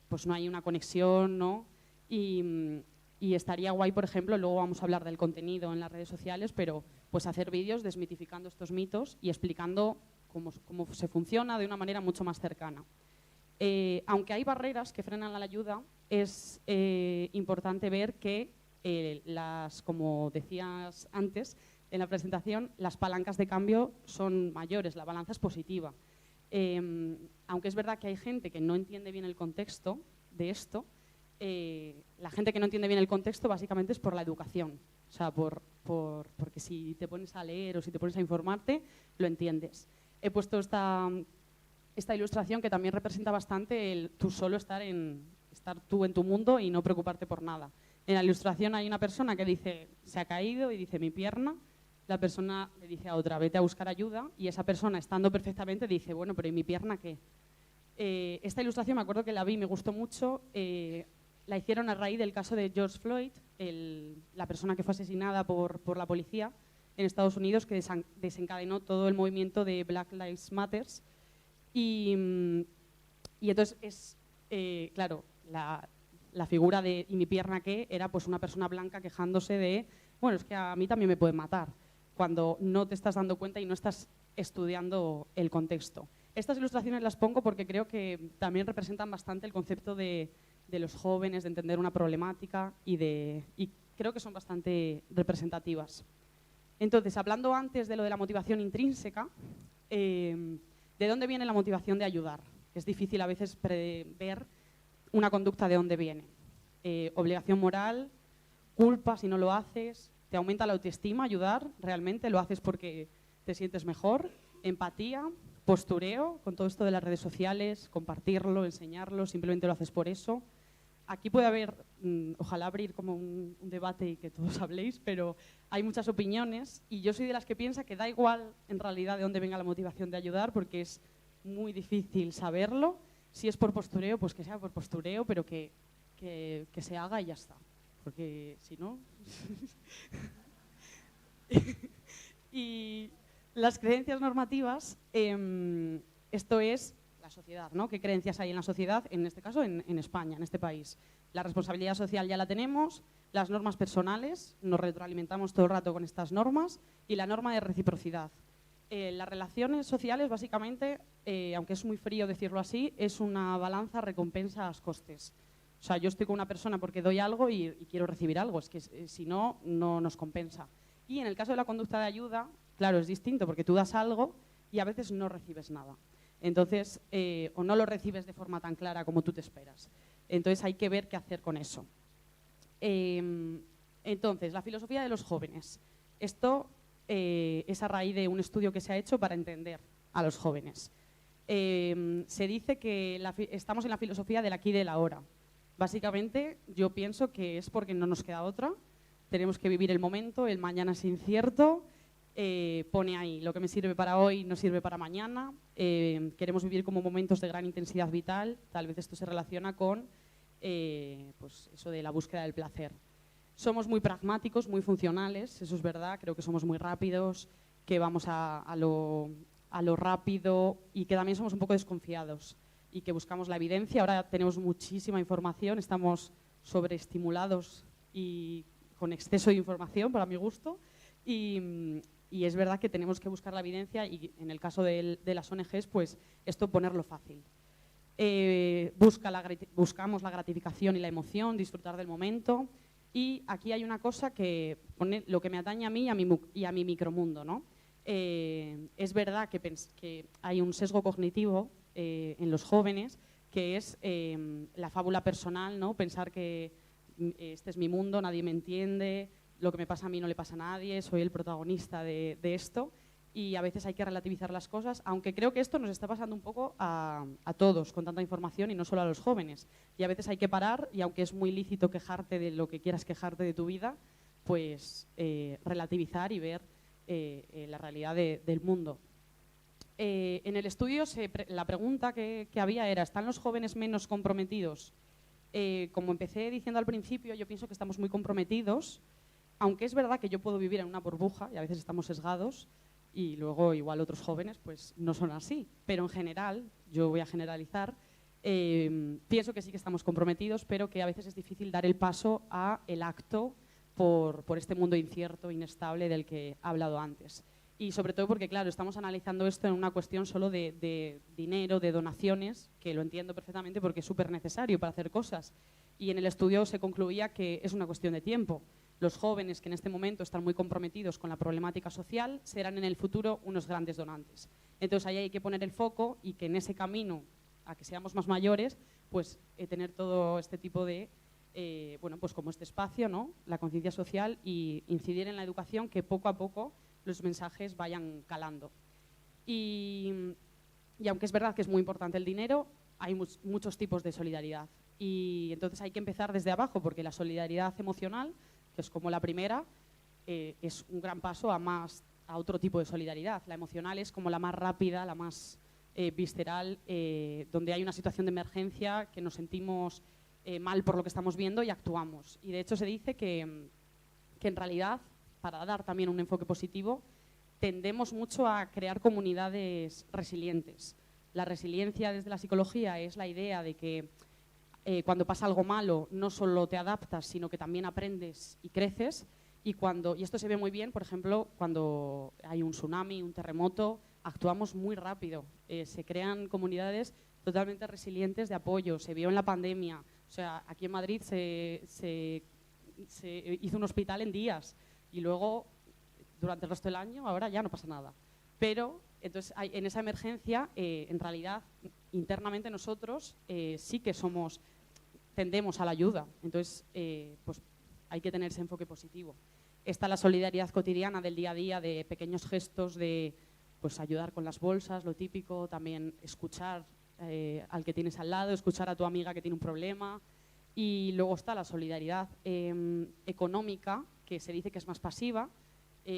pues no hay una conexión, ¿no? Y estaría guay, por ejemplo, luego vamos a hablar del contenido en las redes sociales, pero pues hacer vídeos desmitificando estos mitos y explicando cómo se funciona de una manera mucho más cercana. Aunque hay barreras que frenan a la ayuda, es importante ver que como decías antes en la presentación, las palancas de cambio son mayores, la balanza es positiva. Aunque es verdad que hay gente que no entiende bien el contexto de esto, la gente que no entiende bien el contexto básicamente es por la educación, o sea, porque si te pones a leer o si te pones a informarte, lo entiendes. He puesto esta ilustración que también representa bastante el tú solo estar tú en tu mundo y no preocuparte por nada. En la ilustración hay una persona que dice, se ha caído y dice mi pierna, la persona le dice a otra, vete a buscar ayuda, y esa persona, estando perfectamente, dice, bueno, pero ¿y mi pierna qué? Esta ilustración me acuerdo que la vi, me gustó mucho, la hicieron a raíz del caso de George Floyd, la persona que fue asesinada por la policía en Estados Unidos, que desencadenó todo el movimiento de Black Lives Matter. Y entonces claro, la figura de ¿y mi pierna qué? Era pues una persona blanca quejándose de, bueno, es que a mí también me pueden matar, cuando no te estás dando cuenta y no estás estudiando el contexto. Estas ilustraciones las pongo porque creo que también representan bastante el concepto de los jóvenes, de entender una problemática y creo que son bastante representativas. Entonces, hablando antes de lo de la motivación intrínseca, ¿de dónde viene la motivación de ayudar? Es difícil a veces prever una conducta de dónde viene. Obligación moral, culpa si no lo haces, te aumenta la autoestima ayudar, realmente lo haces porque te sientes mejor, empatía, postureo, con todo esto de las redes sociales, compartirlo, enseñarlo, simplemente lo haces por eso. Aquí puede haber, ojalá abrir como un debate y que todos habléis, pero hay muchas opiniones y yo soy de las que piensa que da igual en realidad de dónde venga la motivación de ayudar, porque es muy difícil saberlo. Si es por postureo, pues que sea por postureo, pero que se haga y ya está, porque si no... Y las creencias normativas, esto es la sociedad, ¿no? ¿Qué creencias hay en la sociedad? En este caso, en España, en este país. La responsabilidad social ya la tenemos, las normas personales, nos retroalimentamos todo el rato con estas normas, y la norma de reciprocidad. Las relaciones sociales, básicamente, aunque es muy frío decirlo así, es una balanza recompensas-costes. O sea, yo estoy con una persona porque doy algo y quiero recibir algo, es que si no, no nos compensa. Y en el caso de la conducta de ayuda, claro, es distinto porque tú das algo y a veces no recibes nada. Entonces, o no lo recibes de forma tan clara como tú te esperas. Entonces hay que ver qué hacer con eso. Entonces, la filosofía de los jóvenes. Esto es a raíz de un estudio que se ha hecho para entender a los jóvenes. Se dice que estamos en la filosofía del aquí y del ahora. Básicamente, yo pienso que es porque no nos queda otra. Tenemos que vivir el momento, el mañana es incierto. Pone ahí, lo que me sirve para hoy no sirve para mañana. Queremos vivir como momentos de gran intensidad vital. Tal vez esto se relaciona con pues eso de la búsqueda del placer. Somos muy pragmáticos, muy funcionales, eso es verdad. Creo que somos muy rápidos, que vamos a lo rápido, y que también somos un poco desconfiados y que buscamos la evidencia. Ahora tenemos muchísima información, estamos sobreestimulados y con exceso de información, para mi gusto, y es verdad que tenemos que buscar la evidencia, y en el caso de las ONGs, pues esto ponerlo fácil. Buscamos la gratificación y la emoción, disfrutar del momento, y aquí hay una cosa que pone lo que me atañe a mí y a mi micromundo, ¿no? Es verdad que hay un sesgo cognitivo en los jóvenes que es la fábula personal, ¿no? Pensar que este es mi mundo, nadie me entiende, lo que me pasa a mí no le pasa a nadie, soy el protagonista de esto, y a veces hay que relativizar las cosas, aunque creo que esto nos está pasando un poco a todos con tanta información y no solo a los jóvenes. Y a veces hay que parar, y aunque es muy lícito quejarte de lo que quieras quejarte de tu vida, pues relativizar y ver la realidad del mundo. En el estudio la pregunta que había era, ¿están los jóvenes menos comprometidos? Como empecé diciendo al principio, yo pienso que estamos muy comprometidos, aunque es verdad que yo puedo vivir en una burbuja y a veces estamos sesgados y luego igual otros jóvenes pues no son así, pero en general, yo voy a generalizar, pienso que sí que estamos comprometidos, pero que a veces es difícil dar el paso a el acto por este mundo incierto, inestable del que he hablado antes. Y sobre todo porque, claro, estamos analizando esto en una cuestión solo de dinero, de donaciones, que lo entiendo perfectamente porque es súper necesario para hacer cosas. Y en el estudio se concluía que es una cuestión de tiempo. Los jóvenes que en este momento están muy comprometidos con la problemática social serán en el futuro unos grandes donantes. Entonces ahí hay que poner el foco y que en ese camino a que seamos más mayores, pues tener todo este tipo de, bueno, pues como este espacio, ¿no? La conciencia social y incidir en la educación, que poco a poco los mensajes vayan calando. Y aunque es verdad que es muy importante el dinero, hay muchos tipos de solidaridad. Y entonces hay que empezar desde abajo, porque la solidaridad emocional, que es como la primera, es un gran paso a otro tipo de solidaridad. La emocional es como la más rápida, la más visceral, donde hay una situación de emergencia, que nos sentimos mal por lo que estamos viendo y actuamos. Y de hecho se dice que en realidad, para dar también un enfoque positivo, tendemos mucho a crear comunidades resilientes. La resiliencia desde la psicología es la idea de que cuando pasa algo malo no solo te adaptas, sino que también aprendes y creces. Y esto se ve muy bien, por ejemplo, cuando hay un tsunami, un terremoto, actuamos muy rápido. Se crean comunidades totalmente resilientes de apoyo. Se vio en la pandemia. O sea, aquí en Madrid se hizo un hospital en días. Y luego, durante el resto del año, ahora ya no pasa nada. Pero, entonces, en esa emergencia, en realidad, internamente nosotros sí que tendemos a la ayuda. Entonces, pues hay que tener ese enfoque positivo. Está la solidaridad cotidiana del día a día, de pequeños gestos, de pues, ayudar con las bolsas, lo típico, también escuchar al que tienes al lado, escuchar a tu amiga que tiene un problema. Y luego está la solidaridad económica, que se dice que es más pasiva.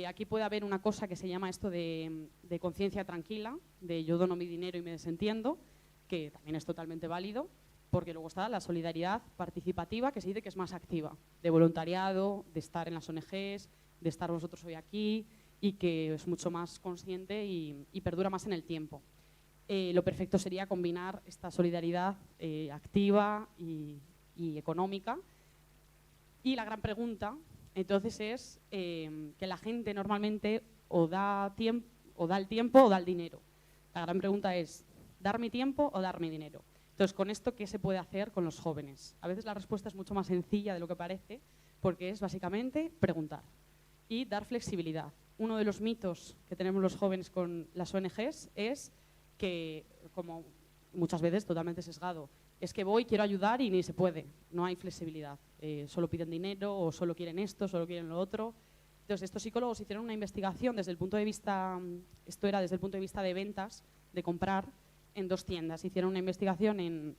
Aquí puede haber una cosa que se llama esto de conciencia tranquila, de yo dono mi dinero y me desentiendo, que también es totalmente válido, porque luego está la solidaridad participativa, que se dice que es más activa, de voluntariado, de estar en las ONGs, de estar vosotros hoy aquí, y que es mucho más consciente y perdura más en el tiempo. Lo perfecto sería combinar esta solidaridad activa y económica. Y la gran pregunta, entonces, es que la gente normalmente o da el tiempo o da el dinero. La gran pregunta es, ¿dar mi tiempo o dar mi dinero? Entonces, con esto, ¿qué se puede hacer con los jóvenes? A veces la respuesta es mucho más sencilla de lo que parece, porque es básicamente preguntar y dar flexibilidad. Uno de los mitos que tenemos los jóvenes con las ONGs es que, como muchas veces totalmente sesgado, es que quiero ayudar y ni se puede, no hay flexibilidad. Solo piden dinero o solo quieren esto, solo quieren lo otro. Entonces, estos psicólogos hicieron una investigación desde el punto de vista, esto era desde el punto de vista de ventas, de comprar, en 2 tiendas. Hicieron una investigación en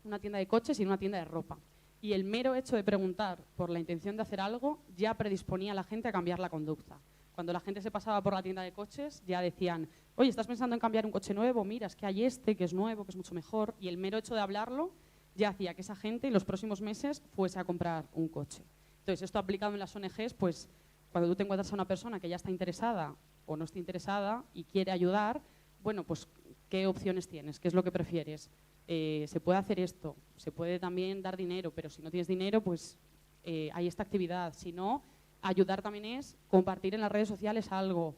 una tienda de coches y en una tienda de ropa. Y el mero hecho de preguntar por la intención de hacer algo ya predisponía a la gente a cambiar la conducta. Cuando la gente se pasaba por la tienda de coches, ya decían, oye, ¿estás pensando en cambiar un coche nuevo? Mira, es que hay que es nuevo, que es mucho mejor. Y el mero hecho de hablarlo ya hacía que esa gente en los próximos meses fuese a comprar un coche. Entonces, esto aplicado en las ONGs, pues cuando tú te encuentras a una persona que ya está interesada o no está interesada y quiere ayudar, bueno, pues ¿qué opciones tienes? ¿Qué es lo que prefieres? Se puede hacer esto, se puede también dar dinero, pero si no tienes dinero, pues hay esta actividad. Si no, ayudar también es compartir en las redes sociales algo,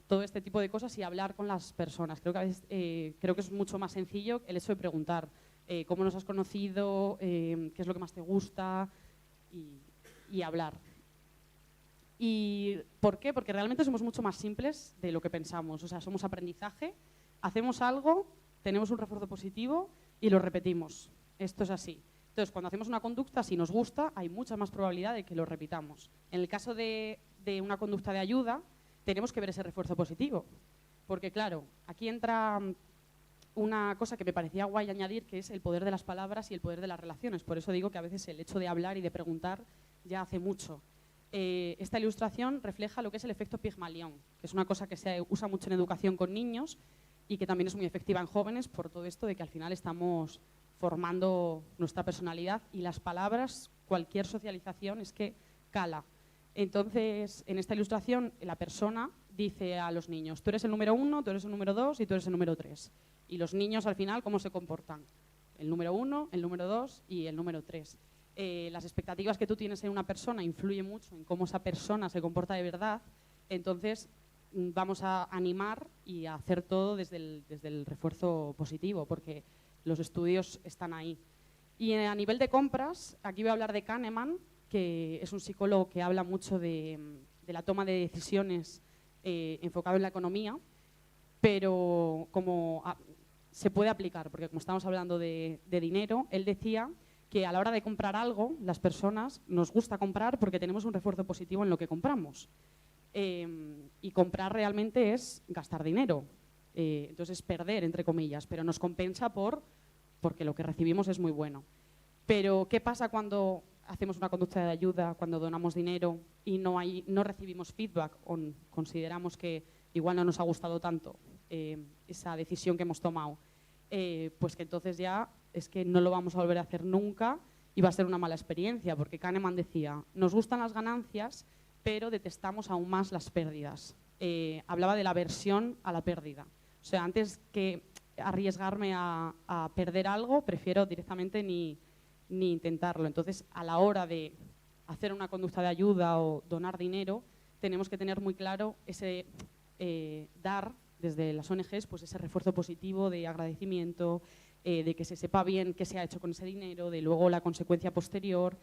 todo este tipo de cosas y hablar con las personas. Creo que a veces, creo que es mucho más sencillo el hecho de preguntar cómo nos has conocido, qué es lo que más te gusta y hablar. ¿Y por qué? Porque realmente somos mucho más simples de lo que pensamos. O sea, somos aprendizaje, hacemos algo, tenemos un refuerzo positivo y lo repetimos. Esto es así. Entonces, cuando hacemos una conducta, si nos gusta, hay mucha más probabilidad de que lo repitamos. En el caso de una conducta de ayuda, tenemos que ver ese refuerzo positivo. Porque, claro, aquí entra una cosa que me parecía guay añadir, que es el poder de las palabras y el poder de las relaciones. Por eso digo que a veces el hecho de hablar y de preguntar ya hace mucho. Esta ilustración refleja lo que es el efecto Pigmalión, que es una cosa que se usa mucho en educación con niños y que también es muy efectiva en jóvenes por todo esto de que al final estamos formando nuestra personalidad y las palabras, cualquier socialización es que cala. Entonces, en esta ilustración, la persona dice a los niños, tú eres el número 1, tú eres el número 2 y tú eres el número 3. Y los niños, al final, ¿cómo se comportan? El número 1, el número 2 y el número 3. Las expectativas que tú tienes en una persona influyen mucho en cómo esa persona se comporta de verdad. Entonces, vamos a animar y a hacer todo desde el refuerzo positivo, porque los estudios están ahí. Y a nivel de compras, aquí voy a hablar de Kahneman, que es un psicólogo que habla mucho de la toma de decisiones enfocado en la economía, pero como se puede aplicar, porque como estamos hablando de dinero, él decía que a la hora de comprar algo, las personas nos gusta comprar porque tenemos un refuerzo positivo en lo que compramos. Y comprar realmente es gastar dinero, entonces perder, entre comillas, pero nos compensa porque lo que recibimos es muy bueno. Pero, ¿qué pasa cuando hacemos una conducta de ayuda, cuando donamos dinero y no recibimos feedback o consideramos que igual no nos ha gustado tanto esa decisión que hemos tomado? Pues que entonces ya es que no lo vamos a volver a hacer nunca y va a ser una mala experiencia, porque Kahneman decía, nos gustan las ganancias, pero detestamos aún más las pérdidas. Hablaba de la aversión a la pérdida. O sea, antes que arriesgarme a perder algo, prefiero directamente ni intentarlo. Entonces, a la hora de hacer una conducta de ayuda o donar dinero, tenemos que tener muy claro ese dar desde las ONGs pues ese refuerzo positivo de agradecimiento, de que se sepa bien qué se ha hecho con ese dinero, de luego la consecuencia posterior,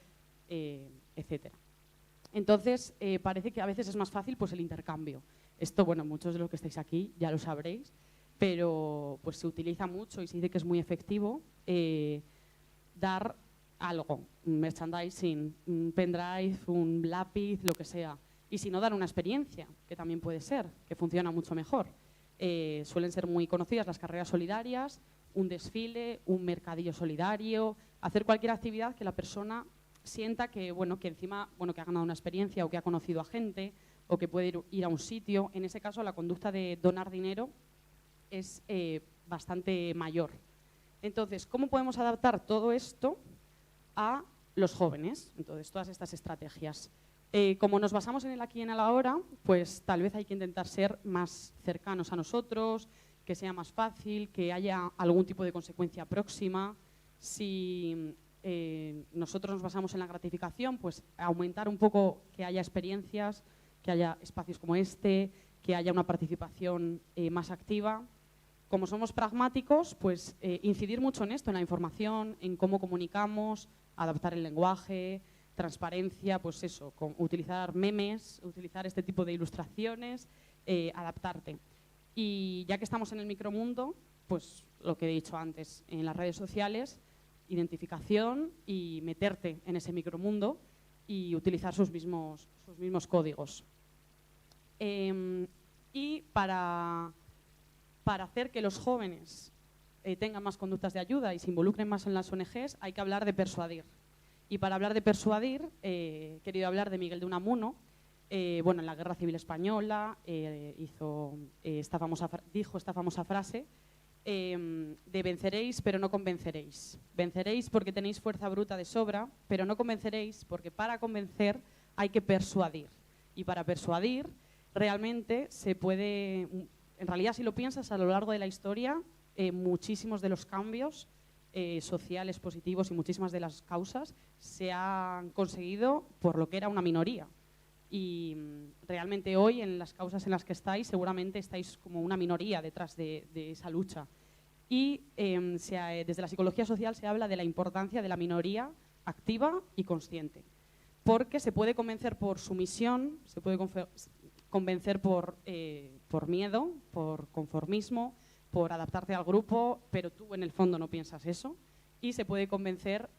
etcétera. Entonces, parece que a veces es más fácil pues el intercambio. Esto, bueno, muchos de los que estáis aquí ya lo sabréis, pero pues se utiliza mucho y se dice que es muy efectivo dar algo, un merchandising, un pendrive, un lápiz, lo que sea. Y si no, dar una experiencia, que también puede ser, que funciona mucho mejor. Suelen ser muy conocidas las carreras solidarias, un desfile, un mercadillo solidario, hacer cualquier actividad que la persona sienta que, bueno, que encima, bueno, que ha ganado una experiencia o que ha conocido a gente o que puede ir a un sitio. En ese caso, la conducta de donar dinero es bastante mayor. Entonces, ¿cómo podemos adaptar todo esto a los jóvenes? Entonces, todas estas estrategias. Como nos basamos en el aquí y en el ahora, pues tal vez hay que intentar ser más cercanos a nosotros, que sea más fácil, que haya algún tipo de consecuencia próxima. Si nosotros nos basamos en la gratificación, pues aumentar un poco que haya experiencias, que haya espacios como este, que haya una participación más activa. Como somos pragmáticos, pues incidir mucho en esto, en la información, en cómo comunicamos, adaptar el lenguaje, transparencia, pues eso, utilizar memes, utilizar este tipo de ilustraciones, adaptarte. Y ya que estamos en el micromundo, pues lo que he dicho antes, en las redes sociales, identificación y meterte en ese micromundo y utilizar sus mismos códigos. Y para hacer que los jóvenes tengan más conductas de ayuda y se involucren más en las ONGs, hay que hablar de persuadir. Y para hablar de persuadir, he querido hablar de Miguel de Unamuno. Bueno, en la Guerra Civil Española dijo esta famosa frase de venceréis pero no convenceréis. Venceréis porque tenéis fuerza bruta de sobra, pero no convenceréis porque para convencer hay que persuadir. Y para persuadir realmente se puede, en realidad si lo piensas a lo largo de la historia, muchísimos de los cambios sociales positivos y muchísimas de las causas se han conseguido por lo que era una minoría. Y realmente hoy en las causas en las que estáis seguramente estáis como una minoría detrás de esa lucha. Y desde la psicología social se habla de la importancia de la minoría activa y consciente, porque se puede convencer por sumisión, se puede convencer por miedo, por conformismo, por adaptarte al grupo, pero tú en el fondo no piensas eso. Y se puede convencer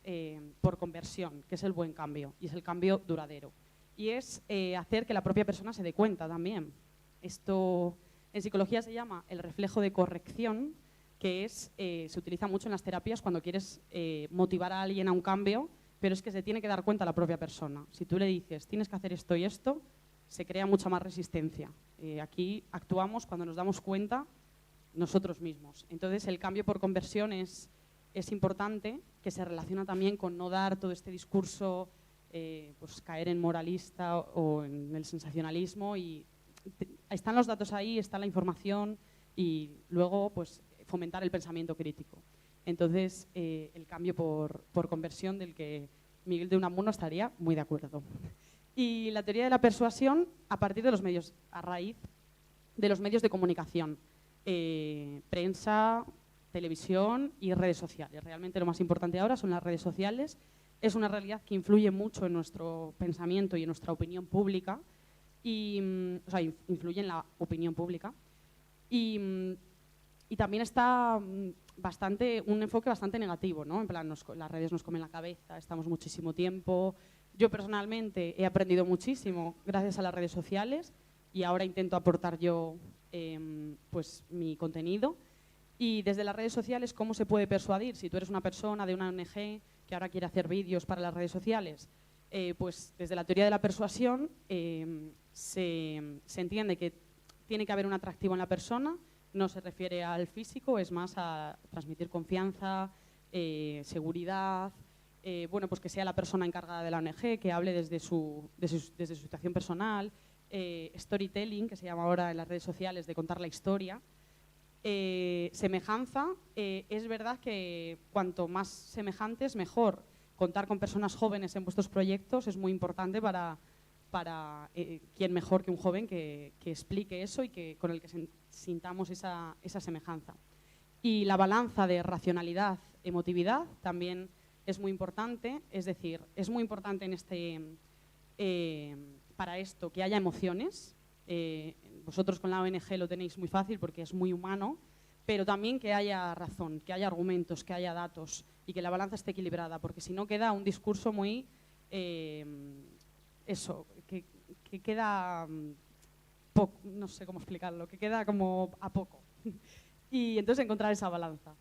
por conversión, que es el buen cambio, y es el cambio duradero. Y es hacer que la propia persona se dé cuenta también. Esto en psicología se llama el reflejo de corrección, que se utiliza mucho en las terapias cuando quieres motivar a alguien a un cambio, pero es que se tiene que dar cuenta la propia persona. Si tú le dices, tienes que hacer esto y esto, se crea mucha más resistencia. Aquí actuamos cuando nos damos cuenta nosotros mismos. Entonces, el cambio por conversión es importante, que se relaciona también con no dar todo este discurso, pues caer en moralista o en el sensacionalismo. Y están los datos ahí, está la información y luego pues fomentar el pensamiento crítico. Entonces, el cambio por conversión del que Miguel de Unamuno estaría muy de acuerdo. Y la teoría de la persuasión a partir de los medios, a raíz de los medios de comunicación, prensa, televisión y redes sociales. Realmente lo más importante ahora son las redes sociales. Es una realidad que influye mucho en nuestro pensamiento y en nuestra opinión pública, o sea, influye en la opinión pública. Y también está un enfoque bastante negativo, ¿no? En plan, las redes nos comen la cabeza, estamos muchísimo tiempo. Yo personalmente he aprendido muchísimo gracias a las redes sociales y ahora intento aportar yo pues mi contenido. Y desde las redes sociales, ¿cómo se puede persuadir? Si tú eres una persona de una ONG que ahora quiere hacer vídeos para las redes sociales, pues desde la teoría de la persuasión se entiende que tiene que haber un atractivo en la persona, no se refiere al físico, es más a transmitir confianza, seguridad, bueno, pues que sea la persona encargada de la ONG, que hable desde su situación personal, storytelling, que se llama ahora en las redes sociales, de contar la historia. Semejanza, es verdad que cuanto más semejantes, mejor. Contar con personas jóvenes en vuestros proyectos es muy importante para quién mejor que un joven que explique eso y con el que sintamos esa semejanza. Y la balanza de racionalidad, emotividad también es muy importante, es decir, es muy importante para esto que haya emociones. Vosotros con la ONG lo tenéis muy fácil porque es muy humano, pero también que haya razón, que haya argumentos, que haya datos y que la balanza esté equilibrada, porque si no queda un discurso muy, que queda poco, no sé cómo explicarlo, que queda como a poco. Y entonces encontrar esa balanza.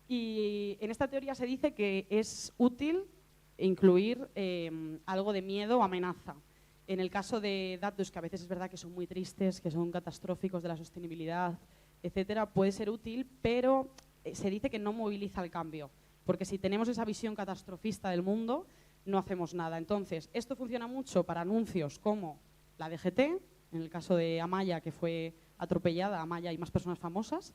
Y en esta teoría se dice que es útil incluir algo de miedo o amenaza. En el caso de datos que a veces es verdad que son muy tristes, que son catastróficos de la sostenibilidad, etcétera, puede ser útil, pero se dice que no moviliza el cambio, porque si tenemos esa visión catastrofista del mundo, no hacemos nada. Entonces, esto funciona mucho para anuncios como la DGT, en el caso de Amaya, que fue atropellada, Amaya y más personas famosas.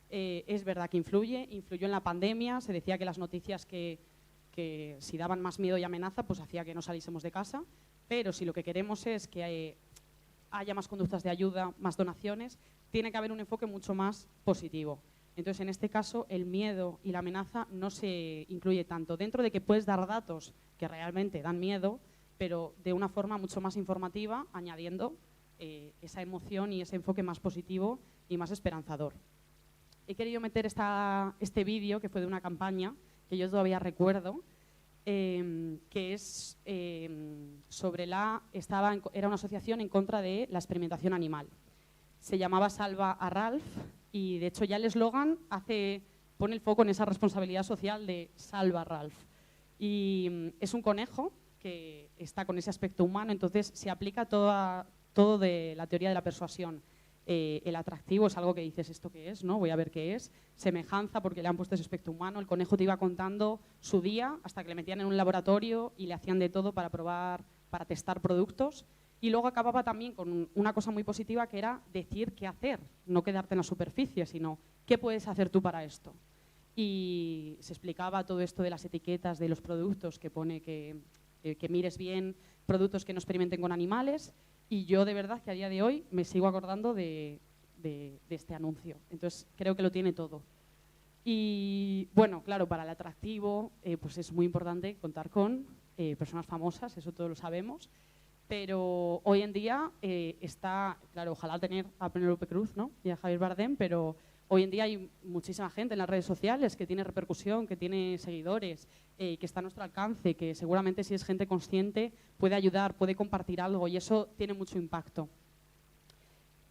Es verdad que influyó en la pandemia, se decía que las noticias que si daban más miedo y amenaza, pues hacía que no saliésemos de casa. Pero si lo que queremos es que haya más conductas de ayuda, más donaciones, tiene que haber un enfoque mucho más positivo. Entonces, en este caso, el miedo y la amenaza no se incluye tanto. Dentro de que puedes dar datos que realmente dan miedo, pero de una forma mucho más informativa, añadiendo esa emoción y ese enfoque más positivo y más esperanzador. He querido meter este vídeo, que fue de una campaña, que yo todavía recuerdo, que es era una asociación en contra de la experimentación animal. Se llamaba Salva a Ralph y, de hecho, ya el eslogan pone el foco en esa responsabilidad social de Salva a Ralph. Y es un conejo que está con ese aspecto humano, entonces se aplica todo de la teoría de la persuasión. El atractivo es algo que dices, ¿esto qué es? ¿No? Voy a ver qué es. Semejanza, porque le han puesto ese aspecto humano. El conejo te iba contando su día hasta que le metían en un laboratorio y le hacían de todo para probar, para testar productos. Y luego acababa también con una cosa muy positiva, que era decir qué hacer, no quedarte en la superficie, sino qué puedes hacer tú para esto. Y se explicaba todo esto de las etiquetas de los productos, que pone que mires bien productos que no experimenten con animales. Y yo, de verdad, que a día de hoy me sigo acordando de este anuncio. Entonces, creo que lo tiene todo. Y, bueno, claro, para el atractivo, pues es muy importante contar con personas famosas, eso todos lo sabemos. Pero hoy en día está, claro, ojalá tener a Penélope Cruz, ¿no? Y a Javier Bardem, pero hoy en día hay muchísima gente en las redes sociales que tiene repercusión, que tiene seguidores, que está a nuestro alcance, que seguramente si es gente consciente puede ayudar, puede compartir algo y eso tiene mucho impacto.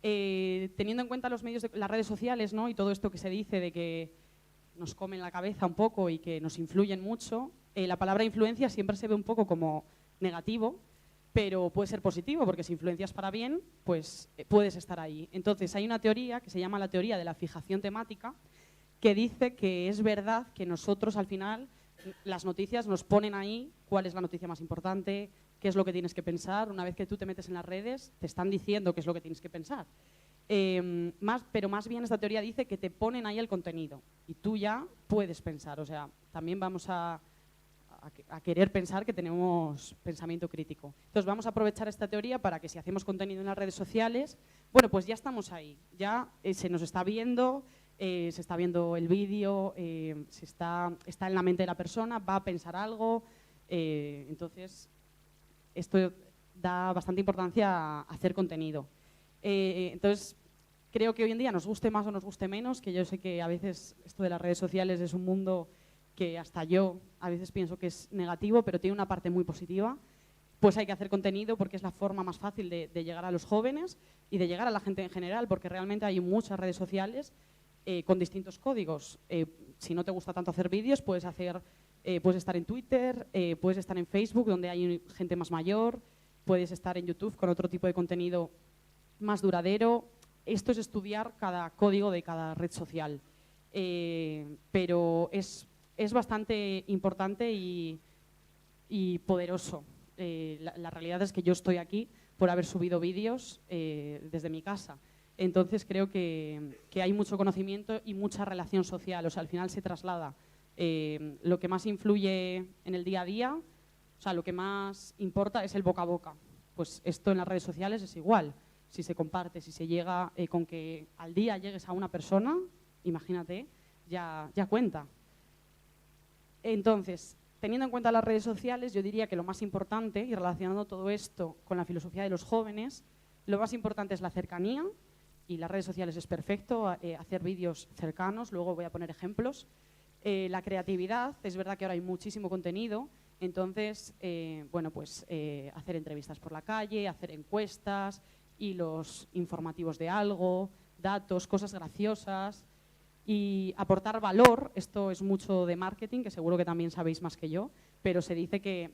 Teniendo en cuenta los medios de las redes sociales, ¿no? Y todo esto que se dice de que nos comen la cabeza un poco y que nos influyen mucho, la palabra influencia siempre se ve un poco como negativo, pero puede ser positivo, porque si influencias para bien, pues puedes estar ahí. Entonces, hay una teoría que se llama la teoría de la fijación temática, que dice que es verdad que nosotros, al final, las noticias nos ponen ahí cuál es la noticia más importante, qué es lo que tienes que pensar. Una vez que tú te metes en las redes, te están diciendo qué es lo que tienes que pensar. Pero más bien esta teoría dice que te ponen ahí el contenido y tú ya puedes pensar. O sea, también vamos a querer pensar que tenemos pensamiento crítico. Entonces vamos a aprovechar esta teoría para que si hacemos contenido en las redes sociales, bueno, pues ya estamos ahí, ya se nos está viendo, se está viendo el vídeo, está en la mente de la persona, va a pensar algo, entonces esto da bastante importancia a hacer contenido. Entonces creo que hoy en día nos guste más o nos guste menos, que yo sé que a veces esto de las redes sociales es un mundo que hasta yo a veces pienso que es negativo, pero tiene una parte muy positiva, pues hay que hacer contenido porque es la forma más fácil de llegar a los jóvenes y de llegar a la gente en general, porque realmente hay muchas redes sociales con distintos códigos. Si no te gusta tanto hacer vídeos, puedes estar en Twitter, puedes estar en Facebook, donde hay gente más mayor, puedes estar en YouTube con otro tipo de contenido más duradero. Esto es estudiar cada código de cada red social, pero es bastante importante y poderoso. La realidad es que yo estoy aquí por haber subido vídeos desde mi casa. Entonces creo que hay mucho conocimiento y mucha relación social. O sea, al final se traslada. Lo que más influye en el día a día, o sea, lo que más importa es el boca a boca. Pues esto en las redes sociales es igual. Si se comparte, si se llega con que al día llegues a una persona, imagínate, ya cuenta. Entonces, teniendo en cuenta las redes sociales, yo diría que lo más importante, y relacionando todo esto con la filosofía de los jóvenes, lo más importante es la cercanía, y las redes sociales es perfecto, hacer vídeos cercanos, luego voy a poner ejemplos. La creatividad, es verdad que ahora hay muchísimo contenido, entonces, bueno, pues hacer entrevistas por la calle, hacer encuestas, hilos informativos de algo, datos, cosas graciosas. Y aportar valor, esto es mucho de marketing, que seguro que también sabéis más que yo, pero se dice que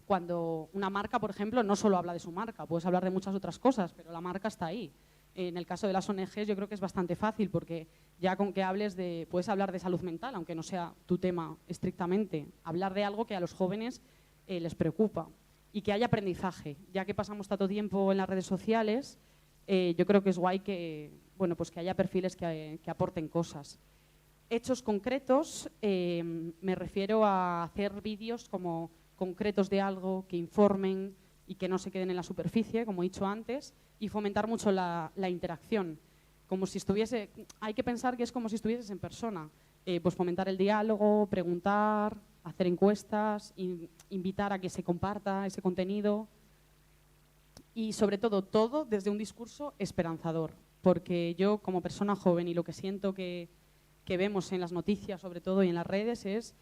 cuando una marca, por ejemplo, no solo habla de su marca, puedes hablar de muchas otras cosas, pero la marca está ahí. En el caso de las ONGs yo creo que es bastante fácil, porque ya con que puedes hablar de salud mental, aunque no sea tu tema estrictamente, hablar de algo que a los jóvenes les preocupa y que haya aprendizaje. Ya que pasamos tanto tiempo en las redes sociales, yo creo que es guay que haya perfiles que aporten cosas. Hechos concretos, me refiero a hacer vídeos como concretos de algo que informen y que no se queden en la superficie, como he dicho antes, y fomentar mucho la interacción. Hay que pensar que es como si estuvieses en persona. Pues fomentar el diálogo, preguntar, hacer encuestas, invitar a que se comparta ese contenido. Y sobre todo desde un discurso esperanzador, porque yo como persona joven y lo que siento que vemos en las noticias sobre todo y en las redes es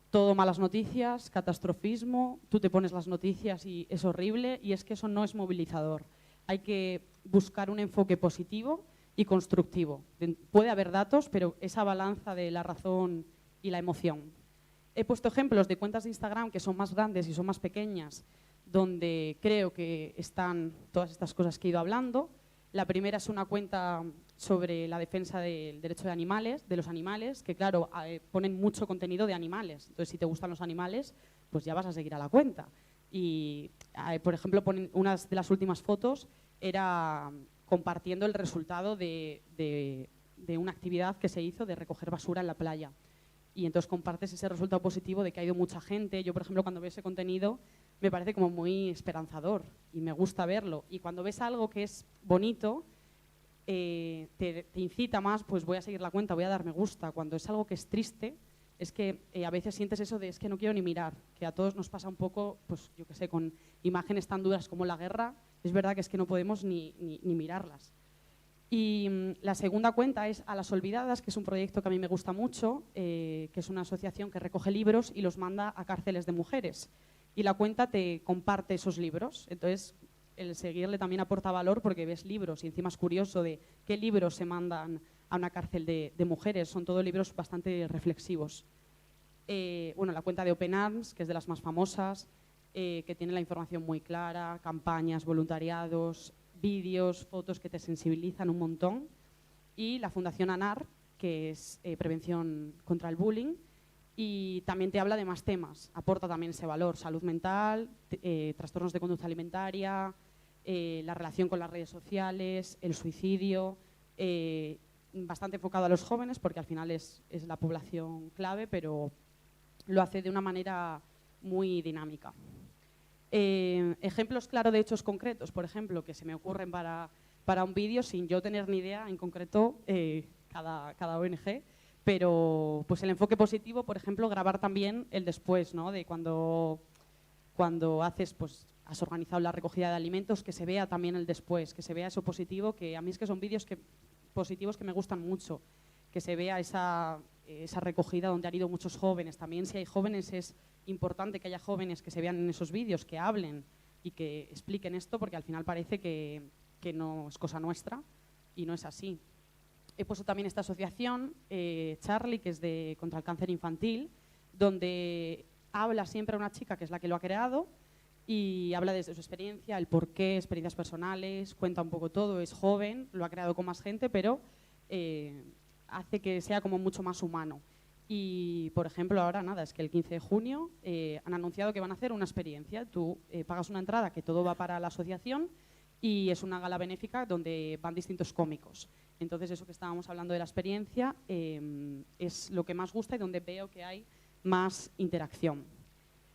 todo malas noticias, catastrofismo, tú te pones las noticias y es horrible y es que eso no es movilizador. Hay que buscar un enfoque positivo y constructivo. Puede haber datos, pero esa balanza de la razón y la emoción. He puesto ejemplos de cuentas de Instagram que son más grandes y son más pequeñas, donde creo que están todas estas cosas que he ido hablando. La primera es una cuenta sobre la defensa del derecho de los animales, que claro, ponen mucho contenido de animales. Entonces, si te gustan los animales, pues ya vas a seguir a la cuenta. Y, por ejemplo, una de las últimas fotos era compartiendo el resultado de una actividad que se hizo de recoger basura en la playa. Y entonces compartes ese resultado positivo de que ha ido mucha gente. Yo, por ejemplo, cuando veo ese contenido, me parece como muy esperanzador y me gusta verlo. Y cuando ves algo que es bonito, te incita más, pues voy a seguir la cuenta, voy a dar me gusta. Cuando es algo que es triste, es que a veces sientes eso de es que no quiero ni mirar, que a todos nos pasa un poco, pues yo qué sé, con imágenes tan duras como la guerra, es verdad que es que no podemos ni mirarlas. Y la segunda cuenta es A las Olvidadas, que es un proyecto que a mí me gusta mucho, que es una asociación que recoge libros y los manda a cárceles de mujeres. Y la cuenta te comparte esos libros. Entonces, el seguirle también aporta valor porque ves libros y encima es curioso de qué libros se mandan a una cárcel de mujeres. Son todos libros bastante reflexivos. Bueno, la cuenta de Open Arms, que es de las más famosas, que tiene la información muy clara, campañas, voluntariados, vídeos, fotos que te sensibilizan un montón. Y la Fundación ANAR, que es prevención contra el bullying, y también te habla de más temas, aporta también ese valor, salud mental, trastornos de conducta alimentaria, la relación con las redes sociales, el suicidio, bastante enfocado a los jóvenes porque al final es la población clave, pero lo hace de una manera muy dinámica. Ejemplos claros de hechos concretos, por ejemplo, que se me ocurren para un vídeo sin yo tener ni idea en concreto cada ONG, pero pues el enfoque positivo, por ejemplo, grabar también el después, ¿no? De cuando haces, pues has organizado la recogida de alimentos, que se vea también el después, que se vea eso positivo, que a mí es que son vídeos positivos que me gustan mucho, que se vea esa recogida donde han ido muchos jóvenes. También si hay jóvenes es importante que haya jóvenes que se vean en esos vídeos, que hablen y que expliquen esto, porque al final parece que no es cosa nuestra y no es así. He puesto también esta asociación, Charlie, que es contra el cáncer infantil, donde habla siempre una chica que es la que lo ha creado y habla desde su experiencia, el porqué, experiencias personales, cuenta un poco todo, es joven, lo ha creado con más gente, pero hace que sea como mucho más humano. Y, por ejemplo, ahora nada, es que el 15 de junio han anunciado que van a hacer una experiencia. Tú pagas una entrada que todo va para la asociación y es una gala benéfica donde van distintos cómicos. Entonces, eso que estábamos hablando de la experiencia es lo que más gusta y donde veo que hay más interacción.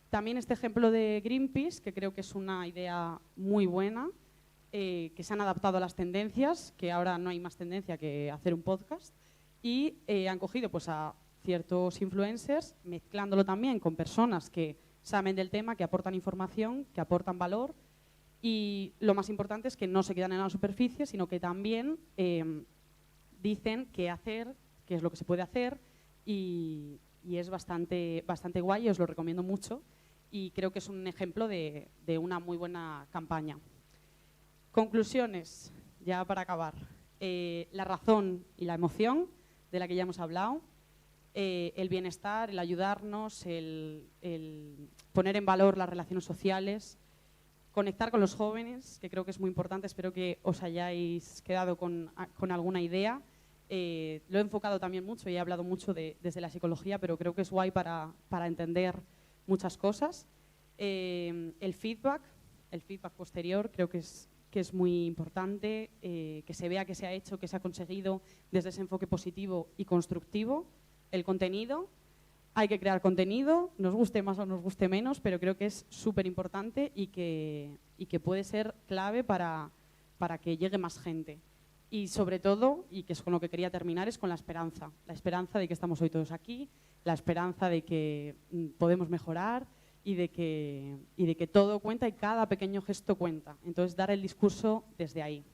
También este ejemplo de Greenpeace, que creo que es una idea muy buena, que se han adaptado a las tendencias, que ahora no hay más tendencia que hacer un podcast, y han cogido pues, a ciertos influencers, mezclándolo también con personas que saben del tema, que aportan información, que aportan valor, y lo más importante es que no se quedan en la superficie, sino que también dicen qué hacer, qué es lo que se puede hacer, y es bastante guay, os lo recomiendo mucho, y creo que es un ejemplo de una muy buena campaña. Conclusiones, ya para acabar. La razón y la emoción, de la que ya hemos hablado, el bienestar, el ayudarnos, el poner en valor las relaciones sociales, conectar con los jóvenes, que creo que es muy importante, espero que os hayáis quedado con alguna idea. Lo he enfocado también mucho y he hablado mucho desde la psicología, pero creo que es guay para entender muchas cosas. El feedback posterior creo que es muy importante, que se vea que se ha hecho, que se ha conseguido desde ese enfoque positivo y constructivo. El contenido, hay que crear contenido, nos guste más o nos guste menos, pero creo que es súper importante y que puede ser clave para que llegue más gente. Y sobre todo, y que es con lo que quería terminar, es con la esperanza de que estamos hoy todos aquí, la esperanza de que podemos mejorar y de que todo cuenta y cada pequeño gesto cuenta. Entonces, dar el discurso desde ahí.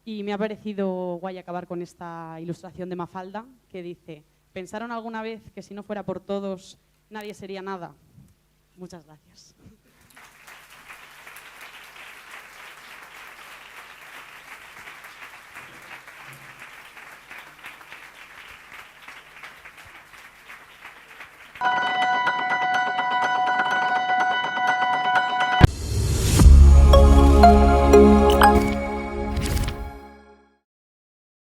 Y me ha parecido guay acabar con esta ilustración de Mafalda que dice: ¿pensaron alguna vez que si no fuera por todos nadie sería nada? Muchas gracias.